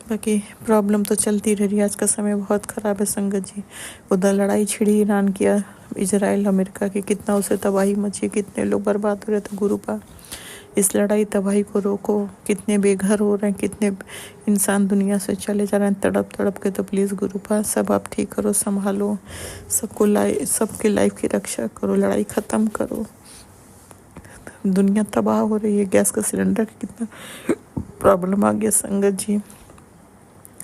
बाकी प्रॉब्लम तो चलती रही। आज का समय बहुत ख़राब है संगत जी। उधर लड़ाई छिड़ी ईरान किया, इजराइल अमेरिका की, कितना उसे तबाही मची, कितने लोग बर्बाद हो रहे थे। गुरुपा इस लड़ाई तबाही को रोको। कितने बेघर हो रहे हैं, कितने इंसान दुनिया से चले जा रहे हैं तड़प तड़प के। तो प्लीज़ गुरुपा सब आप ठीक करो, संभालो, सबके लाइफ की रक्षा करो, लड़ाई ख़त्म करो। दुनिया तबाह हो रही है, गैस का सिलेंडर का कितना प्रॉब्लम आ गया संगत जी।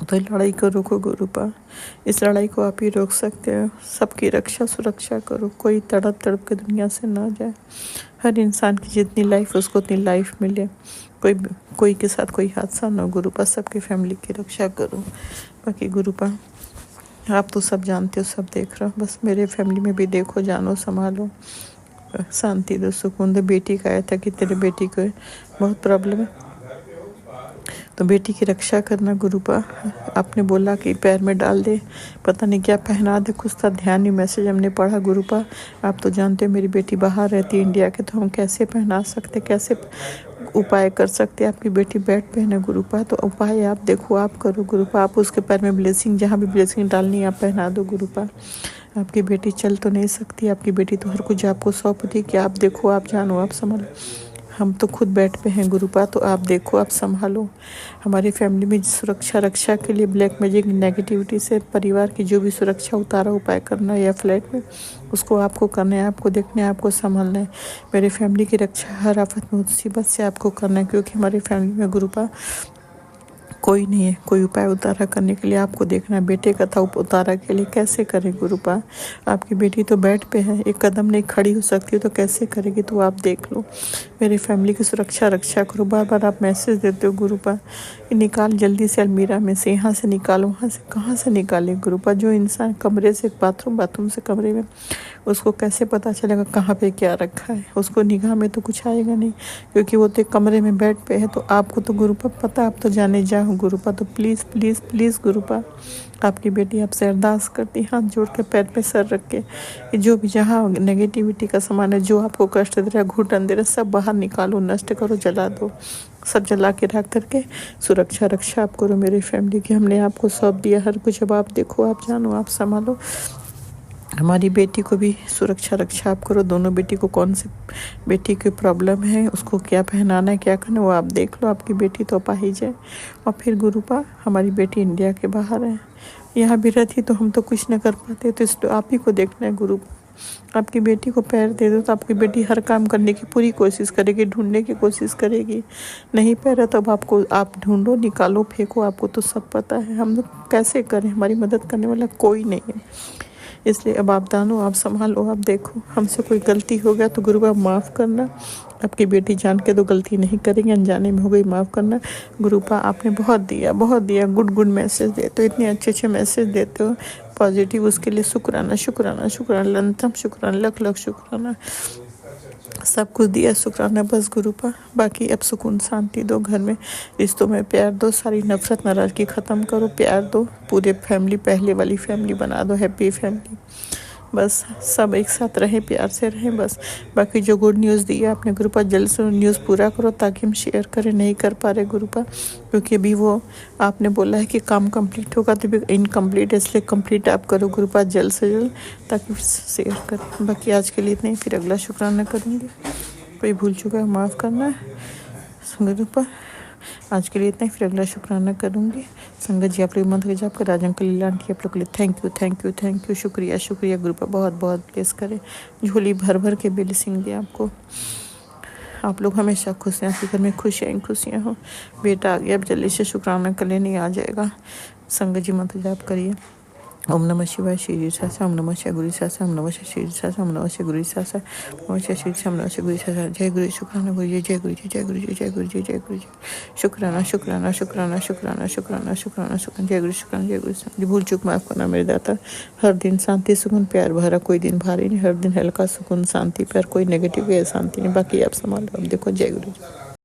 तो लड़ाई को रोको गुरुपा, इस लड़ाई को आप ही रोक सकते हो। सबकी रक्षा सुरक्षा करो, कोई तड़प तड़प के दुनिया से ना जाए। हर इंसान की जितनी लाइफ उसको उतनी लाइफ मिले, कोई के साथ कोई हादसा ना हो गुरुपा। सबकी फैमिली की रक्षा करो। बाकी गुरुपा आप तो सब जानते हो, सब देख रहे हो, बस मेरे फैमिली में भी देखो, जानो, संभालो, शांति दो, सुकून दो। बेटी का आया था कि तेरे बेटी को बहुत प्रॉब्लम है तो बेटी की रक्षा करना गुरुपा। आपने बोला कि पैर में डाल दे, पता नहीं क्या पहना दे, कुछ था ध्यान नहीं, मैसेज हमने पढ़ा गुरुपा। आप तो जानते हो मेरी बेटी बाहर रहती है इंडिया के, तो हम कैसे पहना सकते, कैसे उपाय कर सकते। आपकी बेटी बेड पे है ना गुरुपा, तो उपाय आप देखो, आप करो गुरुपा। आप उसके पैर में ब्लेसिंग, जहाँ भी ब्लेसिंग डालनी है आप पहना दो गुरुपा। आपकी बेटी चल तो नहीं सकती, आपकी बेटी तो हर कुछ आपको सौंप दी कि आप देखो, आप जानो, आप संभालो। हम तो खुद बेड पे हैं गुरुपा, तो आप देखो, आप संभालो। हमारी फैमिली में सुरक्षा रक्षा के लिए ब्लैक मैजिक नेगेटिविटी से परिवार की जो भी सुरक्षा उतारा उपाय करना है या फ्लैट में, उसको आपको करना है, आपको देखना है, आपको संभालना है। मेरी फैमिली की रक्षा हर आफत मुसीबत से आपको करना है, क्योंकि हमारी फैमिली में गुरुपा कोई नहीं है, कोई उपाय उतारा करने के लिए आपको देखना है। बेटे का था उतारा के लिए कैसे करें गुरुपा? आपकी बेटी तो बेड पे है, एक कदम नहीं खड़ी हो सकती है, तो कैसे करेगी? तो आप देख लो, मेरी फैमिली की सुरक्षा रक्षा करो। बार बार आप मैसेज देते हो गुरुपा, निकाल जल्दी से अलमीरा में से, यहाँ से निकालो, वहाँ से कहाँ से निकाले गुरुपा? जो इंसान कमरे से बाथरूम से कमरे में, उसको कैसे पता चलेगा कहाँ पे क्या रखा है? उसको निगाह में तो कुछ आएगा नहीं, क्योंकि वो तो कमरे में बेड पे है। तो आपको तो गुरुपा पता, आप तो जाने जाओ गुरुपा। तो प्लीज़ प्लीज़ प्लीज़ गुरुपा, आपकी बेटी आपसे अरदास करती, हाथ जोड़ के पैर पे सर रख के, कि जो भी जहाँ नेगेटिविटी का सामान है, जो आपको कष्ट दे रहा है, घुटन दे रहा है, सब बाहर निकालो, नष्ट करो, जला दो। सब जला के रख करके सुरक्षा रक्षा आप करो मेरी फैमिली की। हमने आपको सौंप दिया हर कुछ, अब आप देखो, आप जानो, आप संभालो। हमारी बेटी को भी सुरक्षा रक्षा आप करो। दोनों बेटी को, कौन सी बेटी की प्रॉब्लम है, उसको क्या पहनाना है, क्या करना है, वो आप देख लो। आपकी बेटी तो अपाहिज है। और फिर गुरुपा, हमारी बेटी इंडिया के बाहर है, यहाँ भी रहती तो हम तो कुछ न कर पाते, तो इसलिए आप ही को देखना है गुरुपा। आपकी बेटी को पैर दे दो, तो आपकी बेटी हर काम करने की पूरी कोशिश करेगी, ढूंढने की कोशिश करेगी। नहीं पैर है तो अब आपको, आप ढूंढो, निकालो, फेंको, आपको तो सब पता है। हम लोग कैसे करें? हमारी मदद करने वाला कोई नहीं है, इसलिए अब आप जानो, आप संभालो, आप देखो। हमसे कोई गलती हो गया तो गुरुपा माफ़ करना। आपकी बेटी जान के तो गलती नहीं करेंगे, अनजाने में हो गई, माफ़ करना। गुरुपा, आपने बहुत दिया, गुड मैसेज देते हो, इतने अच्छे मैसेज देते हो पॉजिटिव, उसके लिए शुक्राना शुक्राना शुक्राना, लंतम शुक्राना, लख लख शुक्राना। सब कुछ दिया, शुक्राना बस गुरुपा। बाकी अब सुकून शांति दो घर में, रिश्तों में प्यार दो, सारी नफरत नाराज़गी ख़त्म करो, प्यार दो, पूरे फैमिली पहले वाली फैमिली बना दो, हैप्पी फैमिली। बस सब एक साथ रहें, प्यार से रहें बस। बाकी जो गुड न्यूज़ दी है आपने गुरुपा, जल्द से न्यूज़ पूरा करो, ताकि हम शेयर करें। नहीं कर पा रहे गुरुपा, क्योंकि अभी वो आपने बोला है कि काम कंप्लीट होगा, तो भी इनकम्प्लीट है, इसलिए कंप्लीट आप करो गुरुपा जल्द से जल्द, ताकि शेयर करें। बाकी आज के लिए इतना ही, फिर अगला शुक्राना करूँगी। कोई भूल चुका है माफ़ करना है गुरुपा। आज के लिए इतना ही, फिर अगला शुक्राना करूँगी। संगत जी, आप लोग मंत्र जाप कर, राज अंकल लीला आंटी, आप लोग के लिए थैंक यू, शुक्रिया गुरुपा, बहुत ब्लेस करे, झोली भर भर के ब्लेसिंग दे आपको। आप लोग हमेशा खुश हैं, आपके घर में खुशियाँ हो। बेटा आ गया, अब जल्दी से शुक्राना कर लेने आ जाएगा। संगत जी मंत्र जाप करिए। ओम नमः शिवाय, श्री सासा, ओम नमः शिवाय गुरु सासा, ओम नमः श्री सासा, ओम नमः शिवाय गुरु सासा, ओम नमः श्री सासा, ओम नमः शिवाय गुरु सासा। जय गुरु, शुक्राना गुरु जी, जय गुरु जी, जय गुरु जी, जय गुरु जी, जय गुरु जी। शुक्राना शुक्राना शुक्राना शुक्राना शुक्राना शुक्राना शुक्राना, जय गुरु, शुक्राना, जय गुरु। जी भूल चूक माफ़ करना मेरे दाता। हर दिन शांति सुकून प्यार भरा, कोई दिन भारी नहीं, हर दिन हल्का सुकून शांति प्यार, कोई नेगेटिव है शांति नहीं। बाकी आप संभालो, अब देखो। जय गुरु जी।